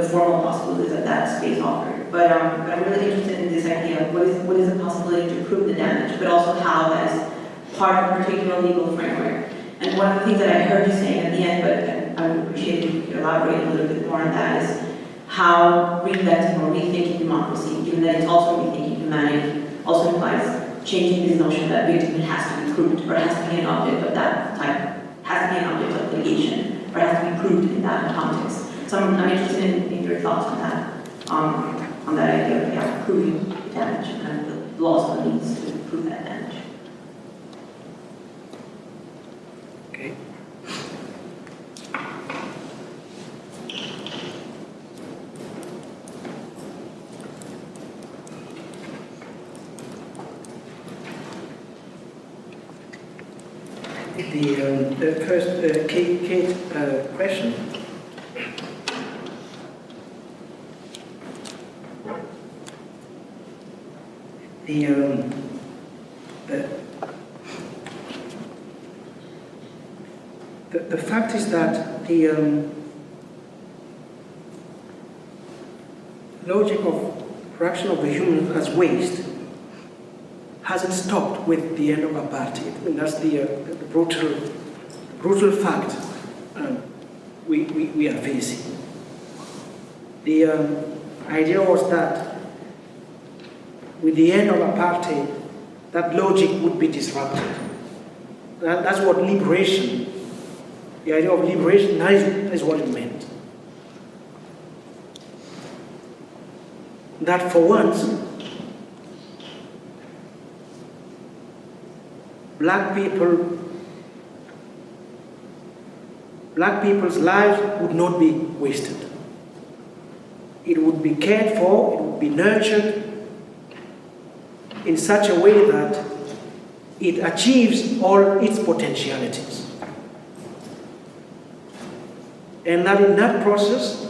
formal possibilities that that space offered. But I'm really interested in this idea of what is the possibility to prove the damage, but also how as part of a particular legal framework. And one of the things that I heard you saying at the end, but I would appreciate if you could elaborate a little bit more on that, is how reinventing or rethinking democracy, given that it's also rethinking humanity, also implies changing this notion that victimhood has to be proved, or has to be an object of that type, has to be an object of litigation, or has to be proved in that context. So I'm interested in your thoughts on that idea of proving damage and the laws that needs to prove that damage. Okay. The first Kate question. The fact is that the logic of production of the human as waste hasn't stopped with the end of apartheid. I mean, that's the brutal fact we are facing. The idea was that with the end of apartheid, that logic would be disrupted. That's what liberation, the idea of liberation, that is what it meant. That for once, black people's lives would not be wasted. It would be cared for, it would be nurtured in such a way that it achieves all its potentialities. And that in that process,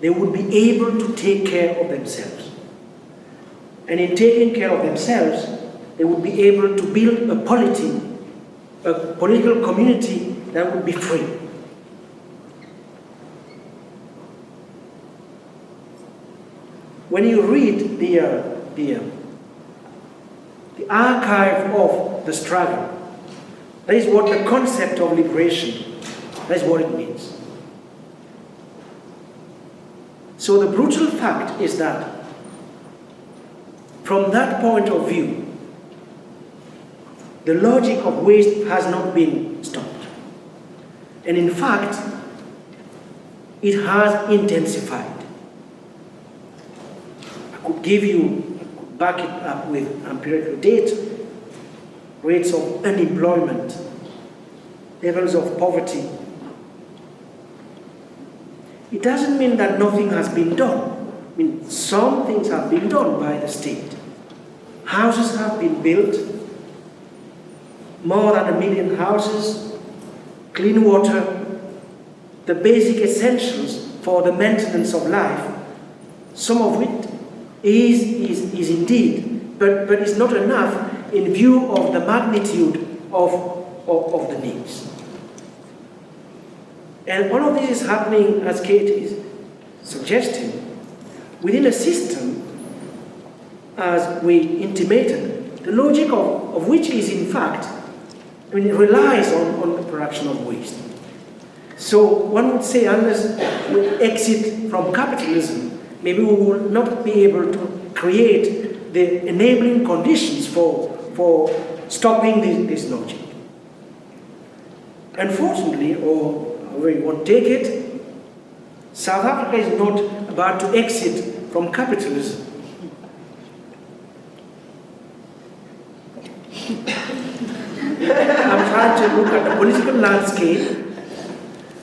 they would be able to take care of themselves. And in taking care of themselves, they would be able to build a political community that would be free. When you read the archive of the struggle, that is what the concept of liberation, that is what it means. So the brutal fact is that from that point of view, the logic of waste has not been stopped. And in fact, it has intensified. I could back it up with empirical data. rates of unemployment, levels of poverty. It doesn't mean that nothing has been done. I mean, some things have been done by the state. Houses have been built, more than 1 million houses, clean water, the basic essentials for the maintenance of life, some of it is indeed, but it's not enough in view of the magnitude of the needs. And all of this is happening, as Kate is suggesting, within a system, as we intimated, the logic of which is in fact, I mean, it relies on the production of waste. So one would say, unless we exit from capitalism, maybe we will not be able to create the enabling conditions for stopping this logic. Unfortunately, or however you want to take it, South Africa is not about to exit from capitalism. I'm trying to look at the political landscape,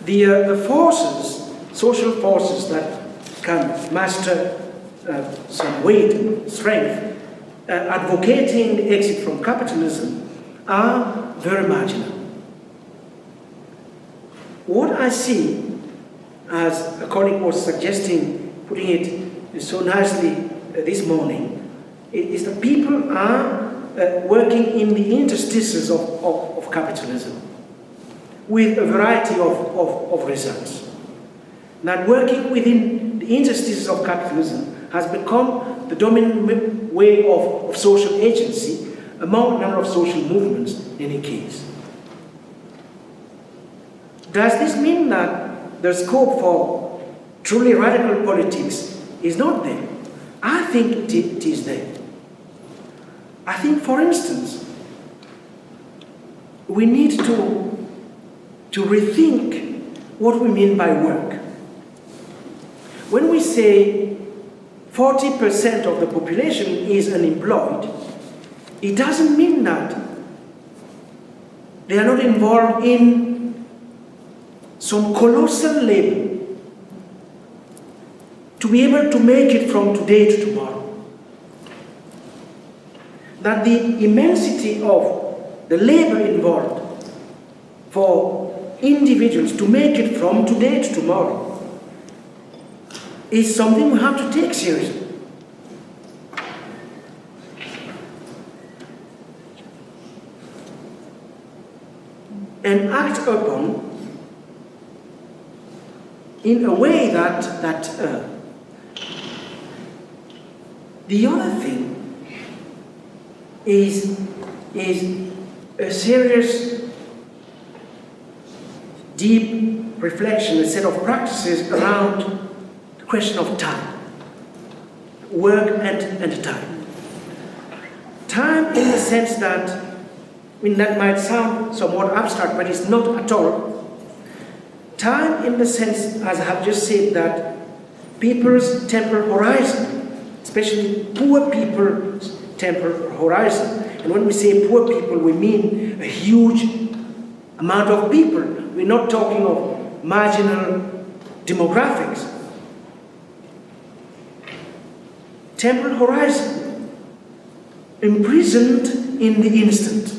the forces, social forces that can master some weight, strength, advocating the exit from capitalism are very marginal. What I see, as a colleague was suggesting, putting it so nicely this morning, is that people are working in the interstices of capitalism with a variety of results. That working within the interstices of capitalism has become the dominant way of social agency among a number of social movements in any case. Does this mean that the scope for truly radical politics is not there? I think it is there. I think, for instance, we need to rethink what we mean by work. When we say 40% of the population is unemployed, it doesn't mean that they are not involved in some colossal labor to be able to make it from today to tomorrow. That the immensity of the labor involved for individuals to make it from today to tomorrow is something we have to take seriously. And act upon in a way that the other thing is a serious, deep reflection, a set of practices around the question of time, work and time. Time in the sense that, I mean, that might sound somewhat abstract, but it's not at all. Time in the sense, as I have just said, that people's temporal horizon, especially poor people's temporal horizon. And when we say poor people, we mean a huge amount of people. We're not talking of marginal demographics. Temporal horizon, imprisoned in the instant.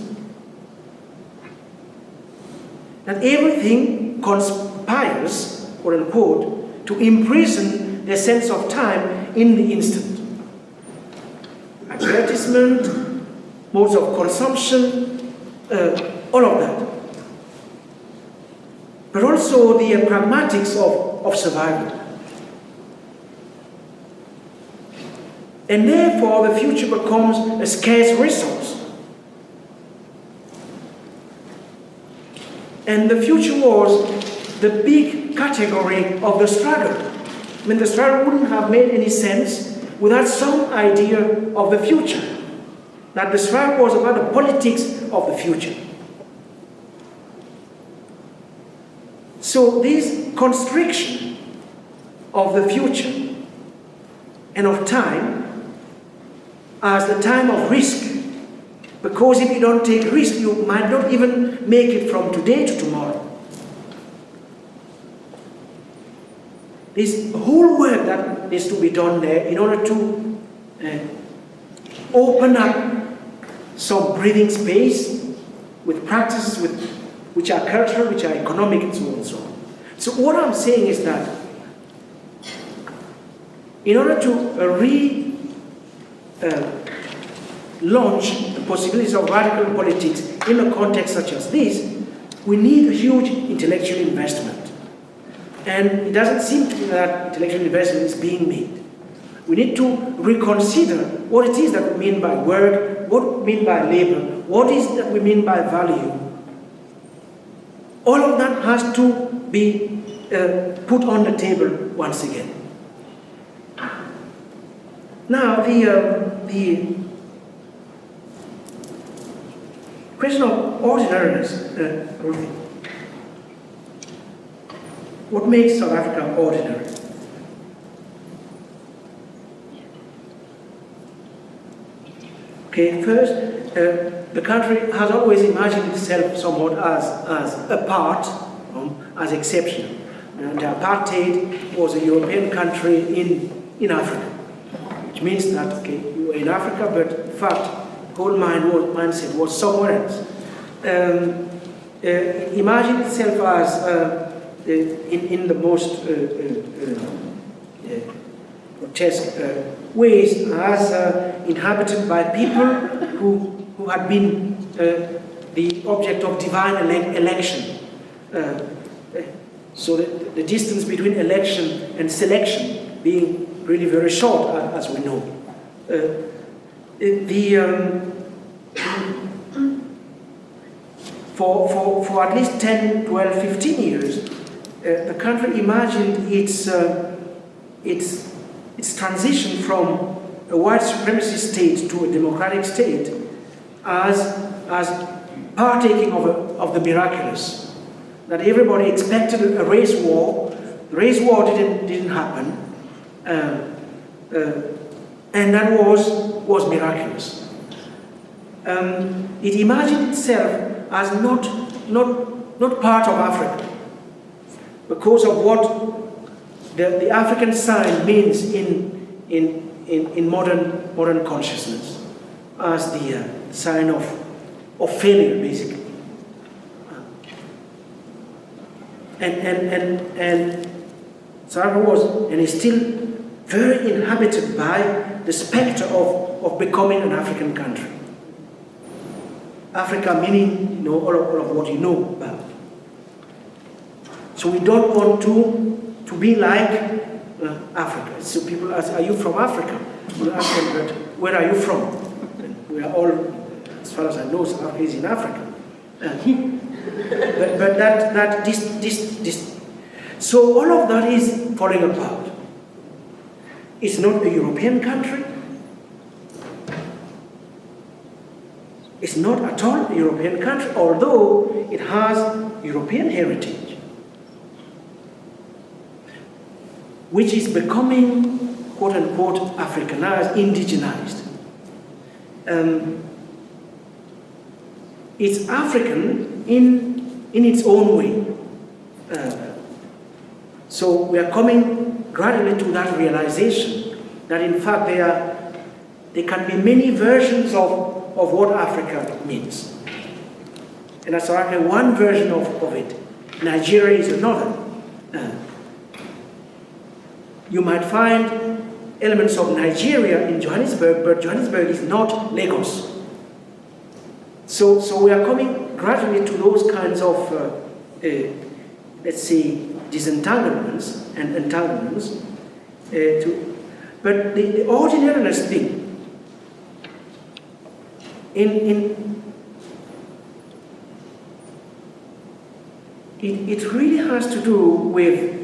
That everything conspires, quote unquote, to imprison the sense of time in the instant. Advertisement, modes of consumption, all of that. But also the pragmatics of survival. And therefore the future becomes a scarce resource. And the future was the big category of the struggle. I mean, the struggle wouldn't have made any sense without some idea of the future. That the struggle was about the politics of the future. So this constriction of the future and of time as the time of risk Because if you don't take risk, you might not even make it from today to tomorrow. There's whole work that needs to be done there in order to open up some breathing space with practices which are cultural, which are economic, and so on and so on. So what I'm saying is that in order to launch the possibilities of radical politics in a context such as this, we need a huge intellectual investment. And it doesn't seem to me that intellectual investment is being made. We need to reconsider what it is that we mean by work, what we mean by labor, what is that we mean by value. All of that has to be put on the table once again. Now, the question of ordinariness, what makes South Africa ordinary? Okay, first, the country has always imagined itself somewhat as apart, as exceptional. And Apartheid was a European country in Africa, which means that, okay, you were in Africa, but in fact, whole mindset was somewhere else. Imagined itself as in the most grotesque ways as inhabited by people who had been the object of divine election. So the distance between election and selection being really very short, as we know. For at least 10, 12, 15 years, the country imagined its transition from a white supremacy state to a democratic state as partaking of the miraculous. That everybody expected a race war. The race war didn't happen, and that was miraculous. It imagined itself as not part of Africa, because of what the African sign means in modern consciousness, as the sign of failure, basically. And South Africa was and is still very inhabited by the specter of becoming an African country. Africa meaning, all of what you know about. So we don't want to be like Africa. So people ask, are you from Africa? We ask them, but where are you from? And we are all, as far as I know, South Africa is in Africa. But this. So all of that is falling apart. It's not a European country. It's not at all a European country, although it has European heritage, which is becoming, quote unquote, Africanized, indigenized. It's African in its own way. So we are coming gradually to that realization that in fact there can be many versions of what Africa means. And that's actually one version of it. Nigeria is another. You might find elements of Nigeria in Johannesburg, but Johannesburg is not Lagos. So we are coming gradually to those kinds of, let's say, disentanglements and entanglements. But the ordinariness thing, it really has to do with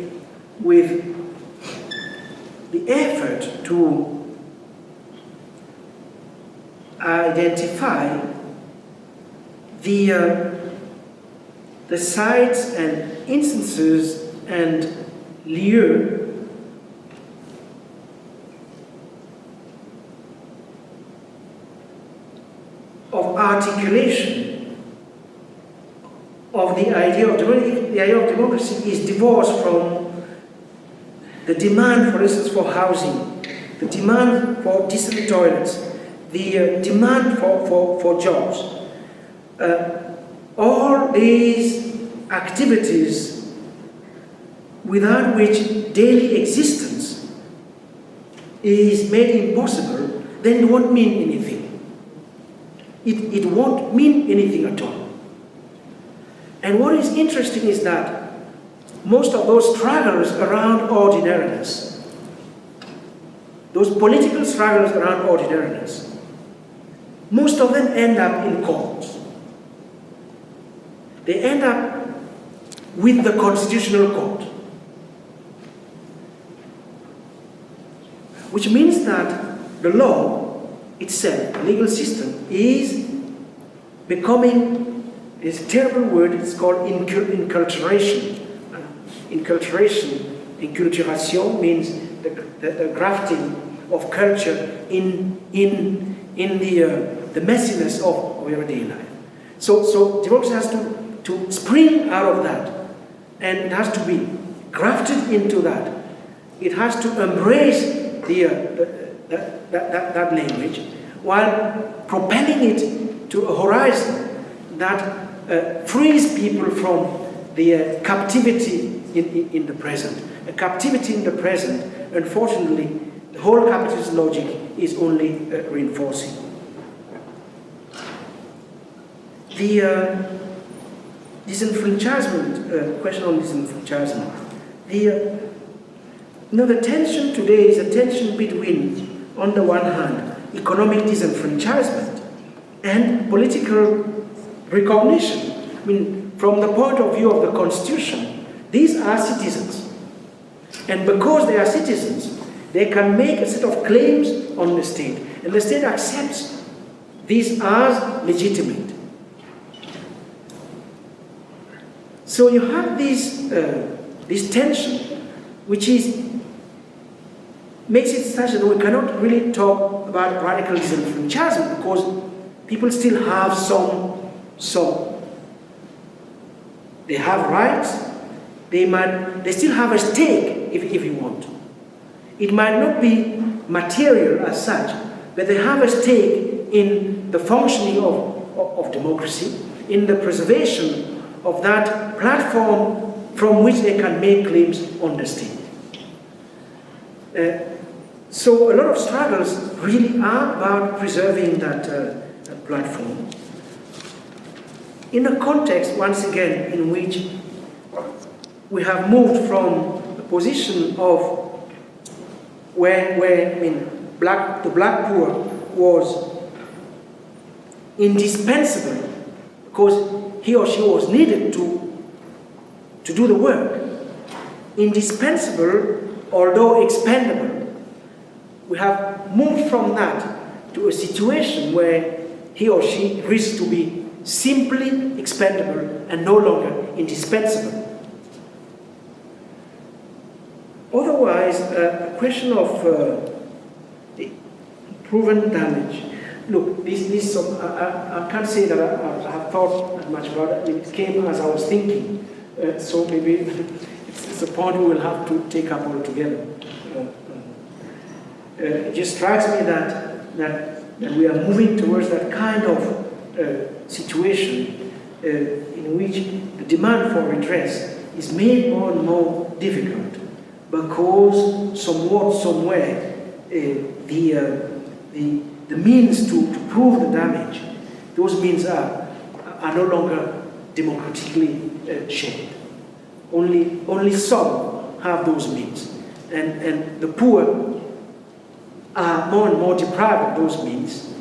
the effort to identify the sites and instances and lieu of articulation of the idea of democracy. The idea of democracy is divorced from the demand, for instance, for housing, the demand for decent toilets, the demand for jobs. All these activities without which daily existence is made impossible, then it won't mean anything. It won't mean anything at all. And what is interesting is that most of those struggles around ordinariness, those political struggles around ordinariness, most of them end up in courts. They end up with the Constitutional Court. Which means that the law itself, the legal system, is becoming, it's a terrible word, it's called inculturation. Inculturation means the grafting of culture in the messiness of everyday life. So democracy has to spring out of that, and it has to be grafted into that. It has to embrace that language, while propelling it to a horizon that frees people from the captivity in the present. A captivity in the present, unfortunately, the whole capitalist logic is only reinforcing. The disenfranchisement, question on disenfranchisement. The tension today is a tension between, on the one hand, economic disenfranchisement and political recognition. I mean, from the point of view of the Constitution, these are citizens. And because they are citizens, they can make a set of claims on the state. And the state accepts these as legitimate. So you have this tension, which makes it such that we cannot really talk about radical disenfranchisement, because people still have they have rights, they still have a stake, if you want. It might not be material as such, but they have a stake in the functioning of democracy, in the preservation of that platform from which they can make claims on the state. So a lot of struggles really are about preserving that platform in a context, once again, in which we have moved from a position of where the black poor was indispensable because he or she was needed to do the work. Indispensable, although expendable. We have moved from that to a situation where he or she risks to be simply expendable and no longer indispensable. Otherwise, a question of the proven damage. Look, I can't say that I have thought that much about it. It came as I was thinking, so maybe it's a point we will have to take up altogether. It just strikes me that we are moving towards that kind of situation in which the demand for redress is made more and more difficult because somewhere the means to prove the damage, those means are no longer democratically shaped. Only some have those means, and the poor are more and more deprived of those means,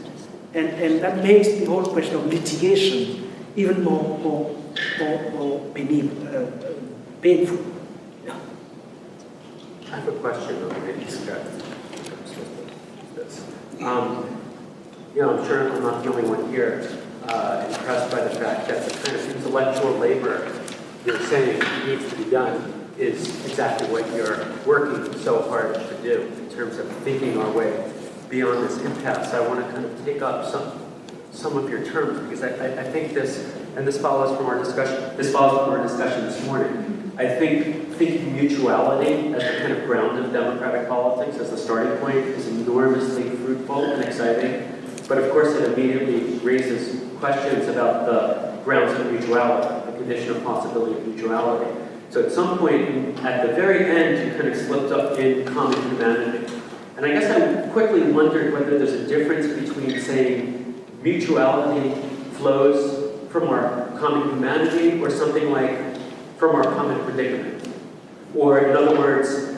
and that makes the whole question of litigation even more painful. Yeah. I have a question on this. I'm sure I'm not the only one here impressed by the fact that the kind of intellectual labor you're saying needs to be done is exactly what you're working so hard to do in terms of thinking our way beyond this impasse. I want to kind of take up some of your terms, because I think this, and this follows from our discussion, this morning. I think thinking mutuality as the kind of ground of democratic politics, as the starting point, is enormously fruitful and exciting. But of course, it immediately raises questions about the grounds of mutuality, the condition of possibility of mutuality. So at some point, at the very end, you kind of slipped up in common humanity. And I guess I quickly wondered whether there's a difference between saying mutuality flows from our common humanity or something like from our common predicament. Or in other words,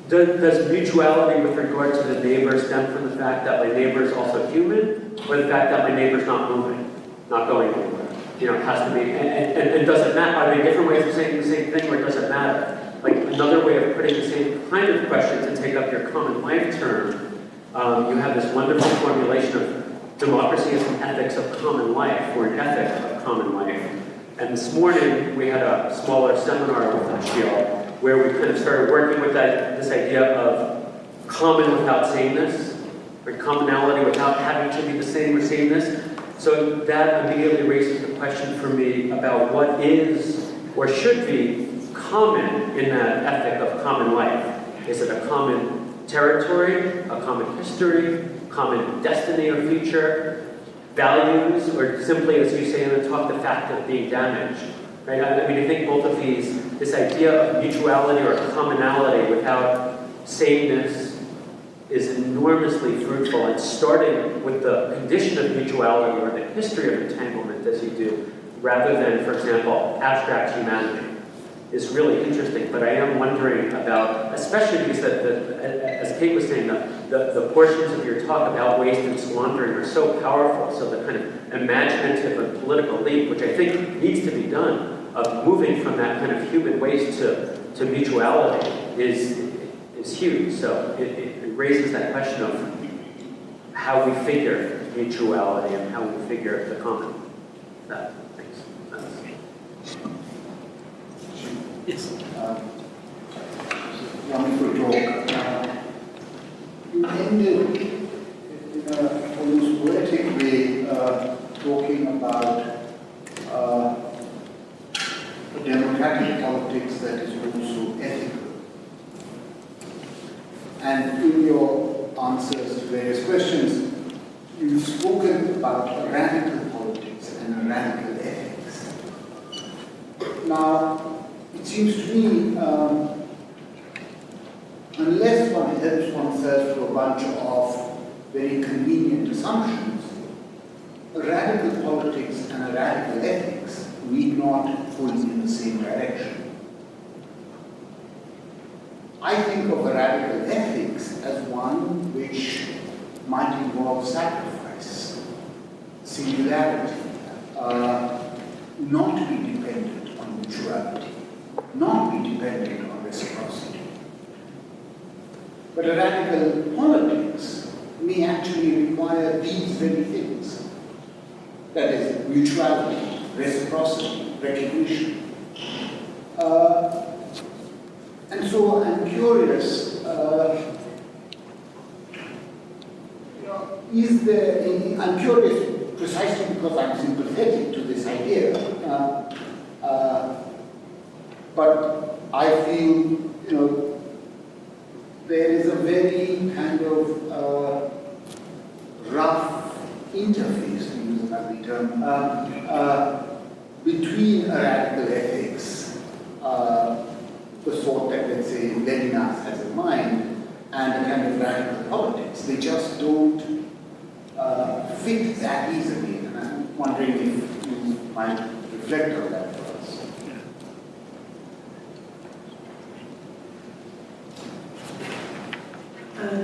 does mutuality with regard to the neighbor stem from the fact that my neighbor is also human, or the fact that my neighbor's not moving, not going anywhere? You know, it has to be, and does it matter? Are there different ways of saying the same thing, or does it matter? Like another way of putting the same kind of question to take up your common life term, you have this wonderful formulation of democracy as an ethics of common life, or an ethic of common life. And this morning, we had a smaller seminar with Achille, where we kind of started working with this idea of common without sameness, or commonality without having to be the same or sameness. So that immediately raises the question for me about what is or should be common in that ethic of common life. Is it a common territory, a common history, common destiny or future, values, or simply, as you say in the talk, the fact of being damaged? Right? I mean, I think both of these, this idea of mutuality or commonality without sameness is enormously fruitful, and starting with the condition of mutuality or the history of entanglement as you do, rather than, for example, abstract humanity, is really interesting. But I am wondering about, especially because, as Kate was saying, the portions of your talk about waste and squandering are so powerful, so the kind of imaginative and political leap, which I think needs to be done, of moving from that kind of human waste to mutuality is huge. So it raises that question of how we figure mutuality and how we figure the common. That makes sense. Yes. Wonderful talk. You ended in a almost poetic way talking about a democratic politics that is also ethical. And in your answers to various questions, you've spoken about a radical politics and a radical ethics. Now, it seems to me, unless one helps oneself to a bunch of very convenient assumptions, a radical politics and a radical ethics need not pull in the same direction. I think of a radical ethics as one which might involve sacrifice, singularity, not be dependent on mutuality, not be dependent on reciprocity. But a radical politics may actually require these very things. That is, mutuality, reciprocity, recognition. And so I'm curious, is there I'm curious precisely because I'm sympathetic to this idea, but I feel, there is a very kind of rough interface, to use another term, between a radical ethics, the sort that, let's say, Levinas has in mind, and a kind of radical politics. They just don't fit that easily. And I'm wondering if you might reflect on that for us.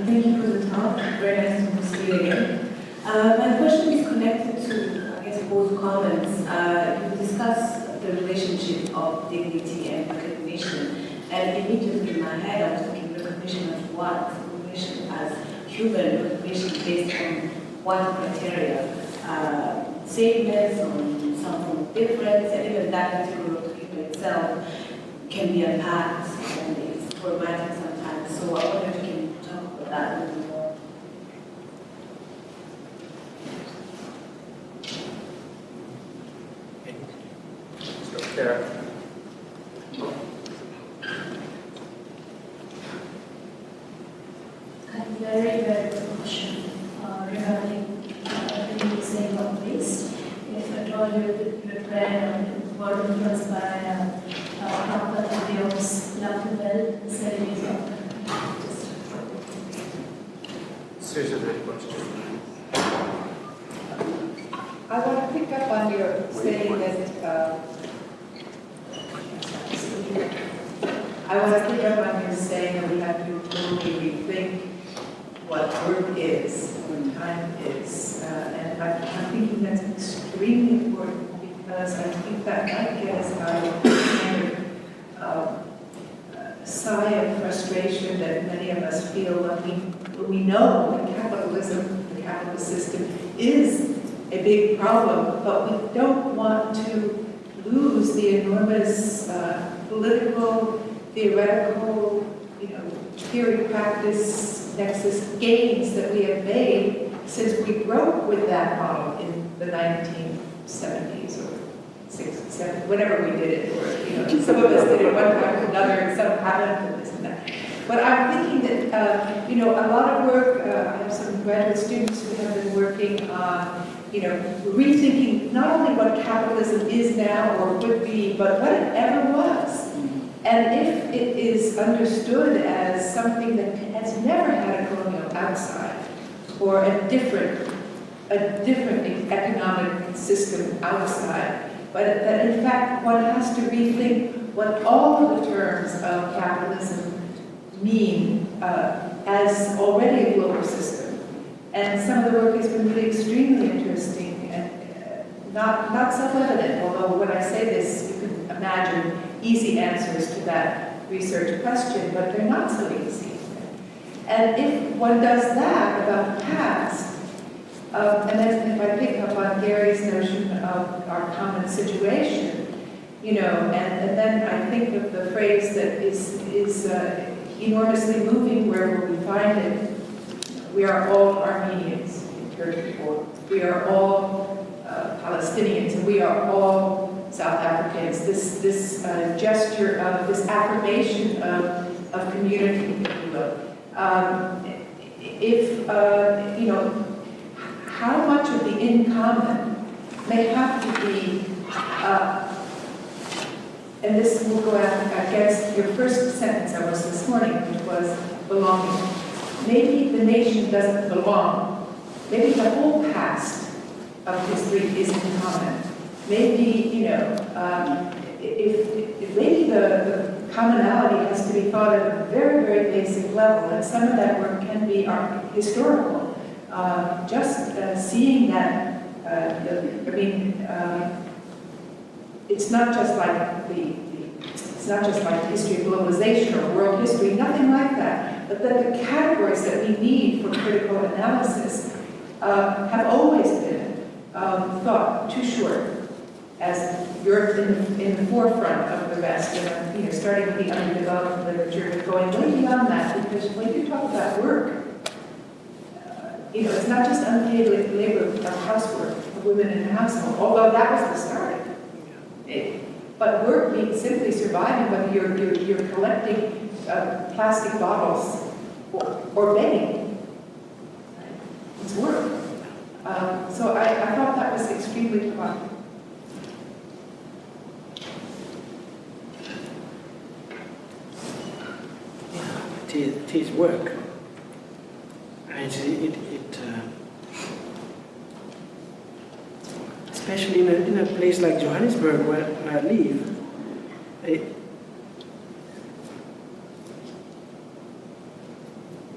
Thank you for the talk. Very nice to see you again. My question is connected to, I guess, both comments. You discussed the relationship of dignity and recognition. And immediately in my head, I was thinking recognition as what? Recognition as human recognition based on what criteria? Sameness or some form of difference, and even that particular recognition itself can be unpacked and it's problematic sometimes. So I wonder if you can talk about that a little more. there. I have a very, very good question regarding the saying of waste. If at all you read or were influenced by Papa Diop's Latin series of Susan, a question. I want to pick up on your saying that, I want to pick up on your saying that we have to totally rethink what work is, what time is. And I'm thinking that's extremely important because I think that might get us out of the kind of sigh of frustration that many of us feel when we know that capitalism, the capitalist system, is a big problem, but we don't want to lose the enormous political, theoretical, theory, practice, nexus gains that we have made since we broke with that model in the 1970s or 60s, 70s, whenever we did it, or some of us did it one time or another, and some haven't, and this and that. But I'm thinking that a lot of work. I have some graduate students who have been working on rethinking not only what capitalism is now or would be, but what it ever was. And if it is understood as something that has never had a colonial outside, or a different economic system outside, but that in fact one has to rethink what all of the terms of capitalism mean as already a global system. And some of the work has been really extremely interesting and not self-evident, although when I say this, you can imagine easy answers to that research question, but they're not so easy. And if one does that about the past, and then if I pick up on Gary's notion of our common situation, and then I think of the phrase that is enormously moving wherever we find it. We are all Armenians in Turkey, or we are all Palestinians, and we are all South Africans. This gesture of this affirmation of community, if you will. How much of the in common may have to be, and this will go against your first sentence I was this morning, which was belonging. Maybe the nation doesn't belong. Maybe the whole past of history is in common. Maybe, if maybe the commonality has to be thought at a very, very basic level, and some of that work can be historical. Just seeing that, it's not just like it's not just like the history of globalization or world history, nothing like that. But that the categories that we need for critical analysis have always been thought too short, as Europe in the forefront of the rest, starting with the underdeveloped literature, but going way beyond that, because when you talk about work, it's not just unpaid labor of housework of women in the household, although that was the start. But work means simply surviving, whether you're collecting plastic bottles or begging. It's work. So I thought that was extremely provocative. It is work. And especially in a place like Johannesburg where I live,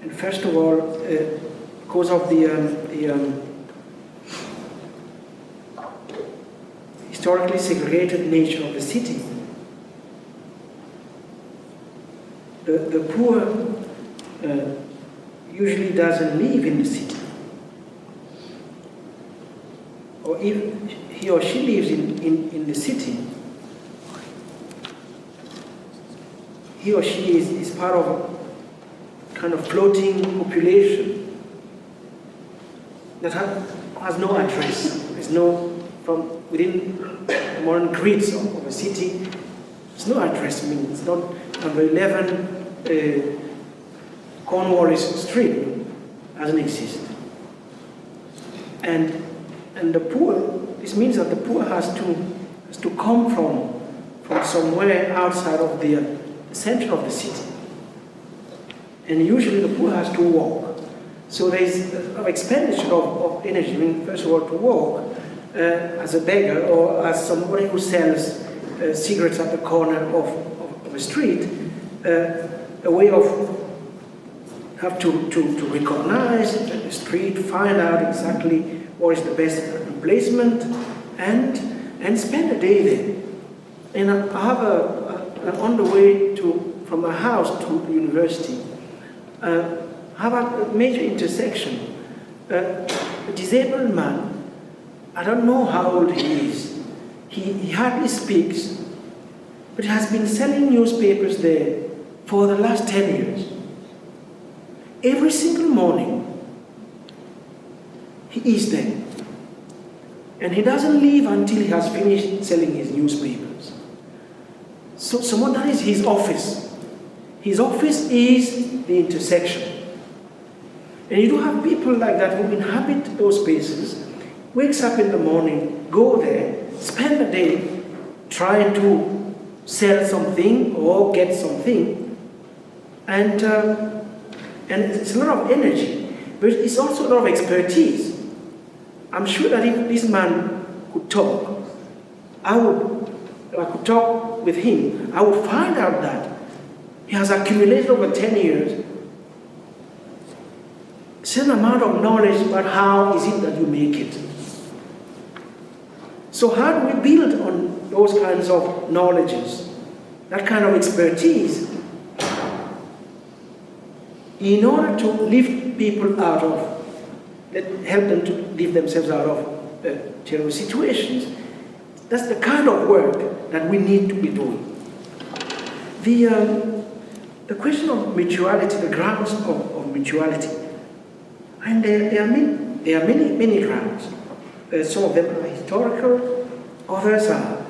and first of all, because of the historically segregated nature of the city, the poor usually doesn't live in the city. Or if he or she lives in the city, he or she is part of a kind of floating population that has no address, has no from within the modern grids of a city. There's no address. I mean, it's not number 11 Cornwallis Street doesn't exist. And the poor, this means that the poor has to come from somewhere outside of the center of the city. And usually the poor has to walk. So there is an expenditure of energy. I mean, first of all, to walk as a beggar or as somebody who sells cigarettes at the corner of a street, a way of have to recognize the street, find out exactly what is the best placement, and spend a day there. And I have on the way from my house to the university, have a major intersection. A disabled man, I don't know how old he is. He hardly speaks, but he has been selling newspapers there for the last 10 years. Every single morning, he is there. And he doesn't leave until he has finished selling his newspapers. So that is his office. His office is the intersection. And you do have people like that who inhabit those spaces, wakes up in the morning, go there, spend the day trying to sell something or get something, and it's a lot of energy, but it's also a lot of expertise. I'm sure that if this man could talk, if I could talk with him, I would find out that he has accumulated over 10 years a certain amount of knowledge about how is it that you make it. So how do we build on those kinds of knowledges, that kind of expertise, in order to lift people out of, help them to lift themselves out of terrible situations? That's the kind of work that we need to be doing. The question of mutuality, the grounds of mutuality, and there are many grounds. Some of them are historical, others are,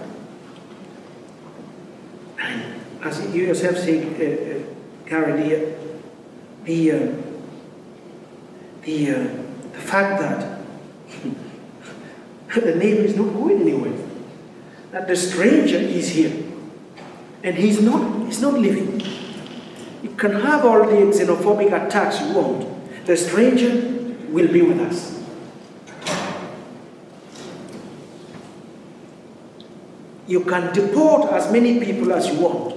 and as you yourself say, Karen, the fact that the neighbor is not going anywhere, that the stranger is here, and he's not living. You can have all the xenophobic attacks you want. The stranger will be with us. You can deport as many people as you want.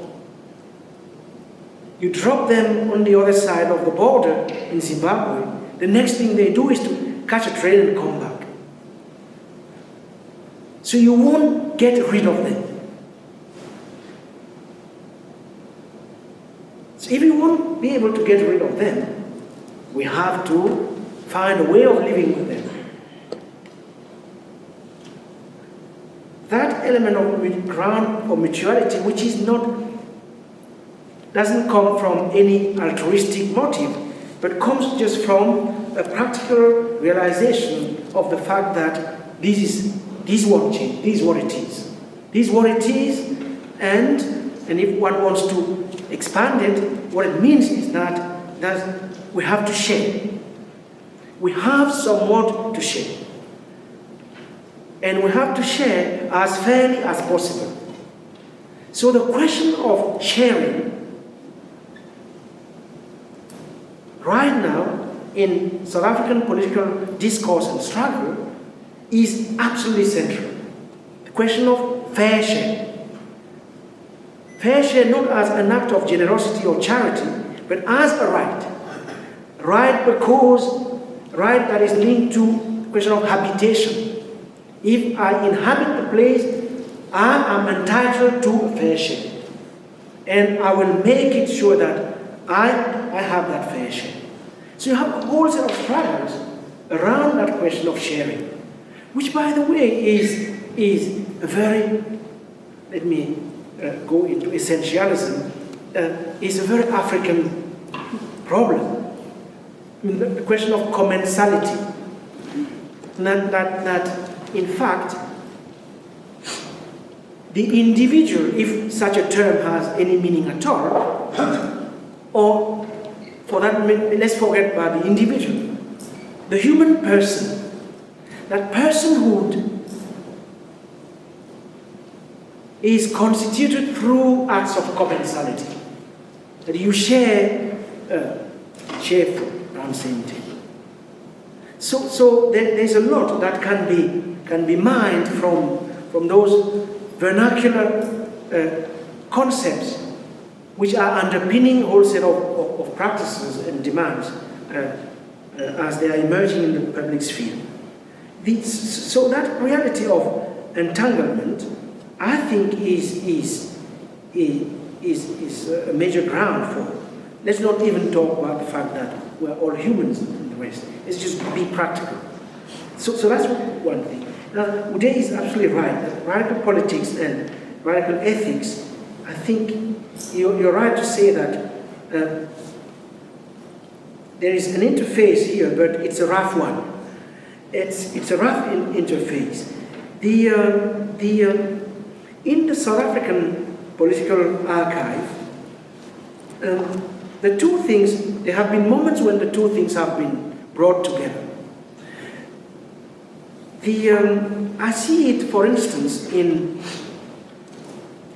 You drop them on the other side of the border in Zimbabwe, the next thing they do is to catch a train and come back. So you won't get rid of them. So if you won't be able to get rid of them, we have to find a way of living with them. That element of ground of mutuality, which doesn't come from any altruistic motive, but comes just from a practical realization of the fact that this is what it is. This is what it is, and if one wants to expand it, what it means is that we have to share. We have somewhat to share. And we have to share as fairly as possible. So the question of sharing right now in South African political discourse and struggle is absolutely central. The question of fair share. Fair share not as an act of generosity or charity, but as a right. Right that is linked to the question of habitation. If I inhabit the place, I am entitled to a fair share. And I will make it sure that I have that fair share. So you have a whole set of struggles around that question of sharing, which, by the way, is a very, let me go into essentialism, is a very African problem. I mean, the question of commensality. That in fact, the individual, if such a term has any meaning at all, or for that, let's forget about the individual, the human person, that personhood is constituted through acts of commensality, that you share food around the same table. So there's a lot that can be mined from those vernacular concepts which are underpinning a whole set of practices and demands as they are emerging in the public sphere. So that reality of entanglement, I think, is a major ground for. Let's not even talk about the fact that we're all humans in the West. Let's just be practical. So that's one thing. Now, Uday is absolutely right. That radical politics and radical ethics, I think you're right to say that there is an interface here, but it's a rough one. It's a rough interface. In the South African political archive, the two things, there have been moments when the two things have been brought together. I see it, for instance,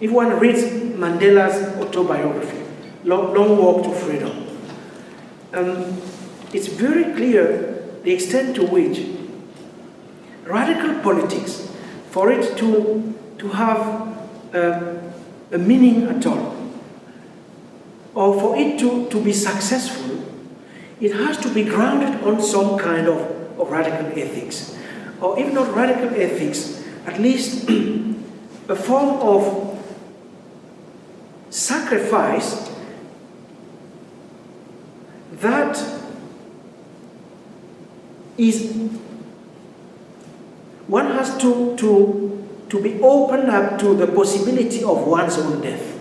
if one reads Mandela's autobiography, Long Walk to Freedom. It's very clear the extent to which radical politics, for it to have a meaning at all, or for it to be successful, it has to be grounded on some kind of radical ethics. Or if not radical ethics, at least a form of sacrifice that is, one has to be opened up to the possibility of one's own death.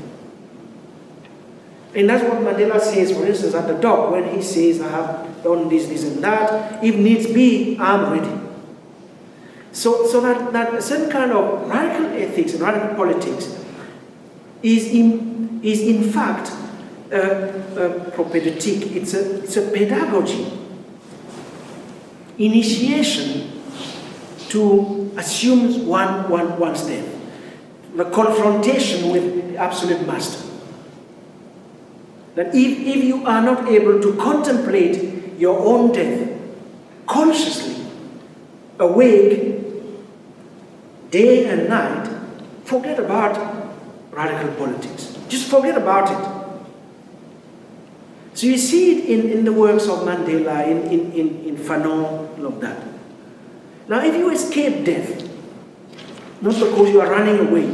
And that's what Mandela says, for instance, at the dock, when he says, I have done this, this, and that. If needs be, I'm ready. So that a certain kind of radical ethics and radical politics is in fact propedeutic. It's a pedagogy, initiation to assume one's death, the confrontation with the absolute master. That if you are not able to contemplate your own death consciously, awake, day and night, forget about radical politics. Just forget about it. So you see it in the works of Mandela, in Fanon, like that. Now if you escape death, not because you are running away,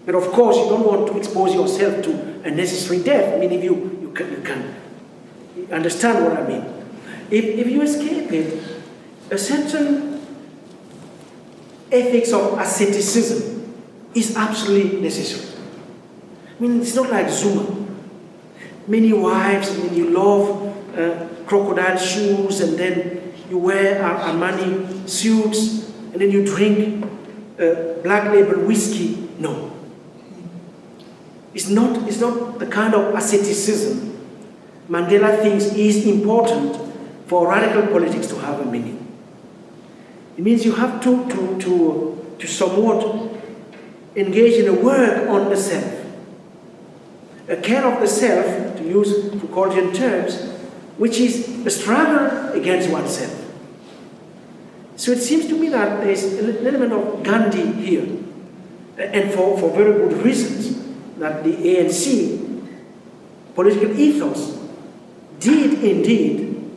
but of course you don't want to expose yourself to unnecessary death. I mean, if you can understand what I mean. If you escape it, a certain ethics of asceticism is absolutely necessary. I mean, it's not like Zuma. Many wives, I mean, you love crocodile shoes, and then you wear Armani suits, and then you drink black label whiskey. No. It's not the kind of asceticism Mandela thinks is important for radical politics to have a meaning. It means you have to somewhat engage in a work on the self, a care of the self, to use Foucauldian terms, which is a struggle against oneself. So it seems to me that there is an element of Gandhi here, and for very good reasons, that the ANC political ethos did indeed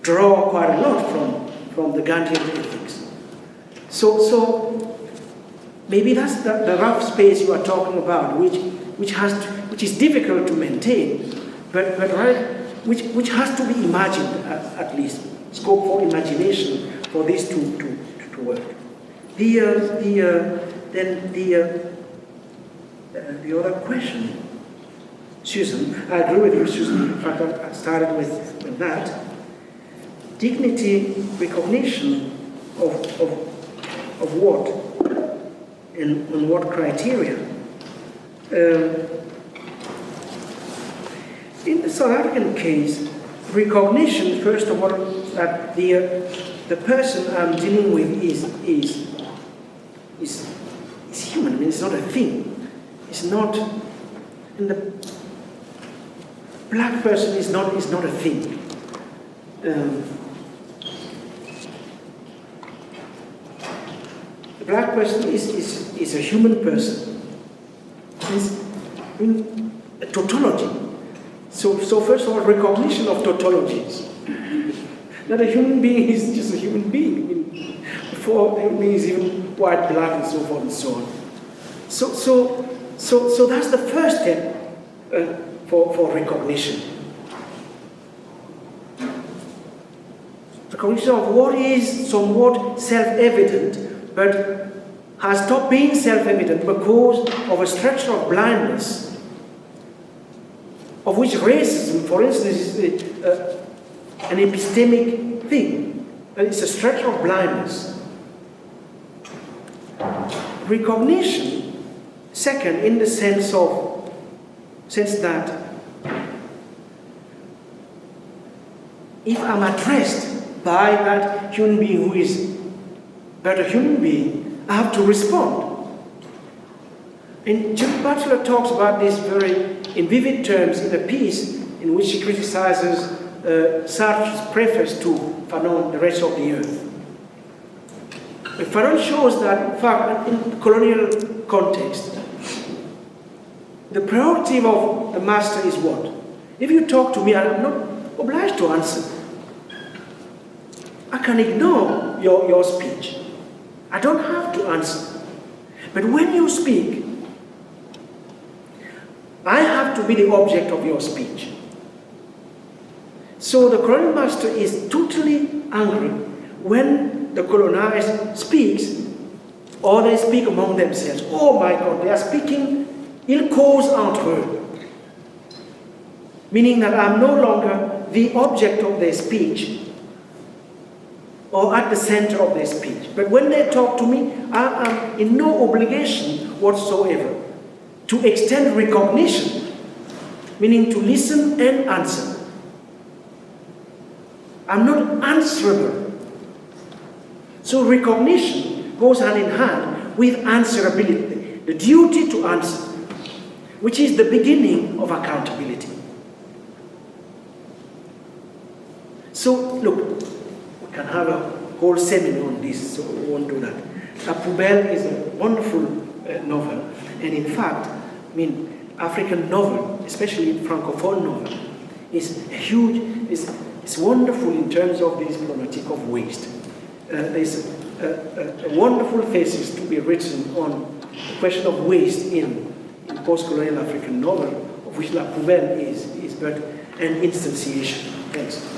draw quite a lot from the Gandhian ethics. So maybe that's the rough space you are talking about, which is difficult to maintain, but right, which has to be imagined at least, scope for imagination for this to work. The other question, Susan, I agree with you, Susan. In fact, I started with that. Dignity, recognition of what? and on what criteria. In the South African case, recognition, first of all, that the person I'm dealing with is human. I mean, it's not a thing. It's not, and the black person is not a thing. The black person is a human person. It's a tautology. So first of all, recognition of tautologies. That a human being is just a human being. I mean, before a human being is even white, black, and so forth and so on. So that's the first step for recognition. Recognition of what is somewhat self-evident, but has stopped being self-evident because of a structural of blindness, of which racism, for instance, is an epistemic thing. It's a structure of blindness. Recognition, second, in the sense that if I'm addressed by that human being who is but a human being, I have to respond. And Judith Butler talks about this very in vivid terms in a piece in which she criticizes Sartre's preface to Fanon, The Rest of the Earth. Fanon shows that, in fact, in the colonial context, the prerogative of the master is what? If you talk to me, I'm not obliged to answer. I can ignore your speech. I don't have to answer. But when you speak, I have to be the object of your speech. So the colonial master is totally angry when the colonized speaks, or they speak among themselves. Oh my God, they are speaking il cause entre eux. Meaning that I'm no longer the object of their speech, or at the center of their speech. But when they talk to me, I am in no obligation whatsoever to extend recognition, meaning to listen and answer. I'm not answerable. So recognition goes hand in hand with answerability, the duty to answer, which is the beginning of accountability. So, look, we can have a whole seminar on this, so we won't do that. La Poubelle is a wonderful novel, and in fact, I mean, African novel, especially Francophone novel, is huge, it's wonderful in terms of this problematic of waste. There's a wonderful thesis to be written on the question of waste in post-colonial African novel, of which La Poubelle is but an instantiation. Thanks.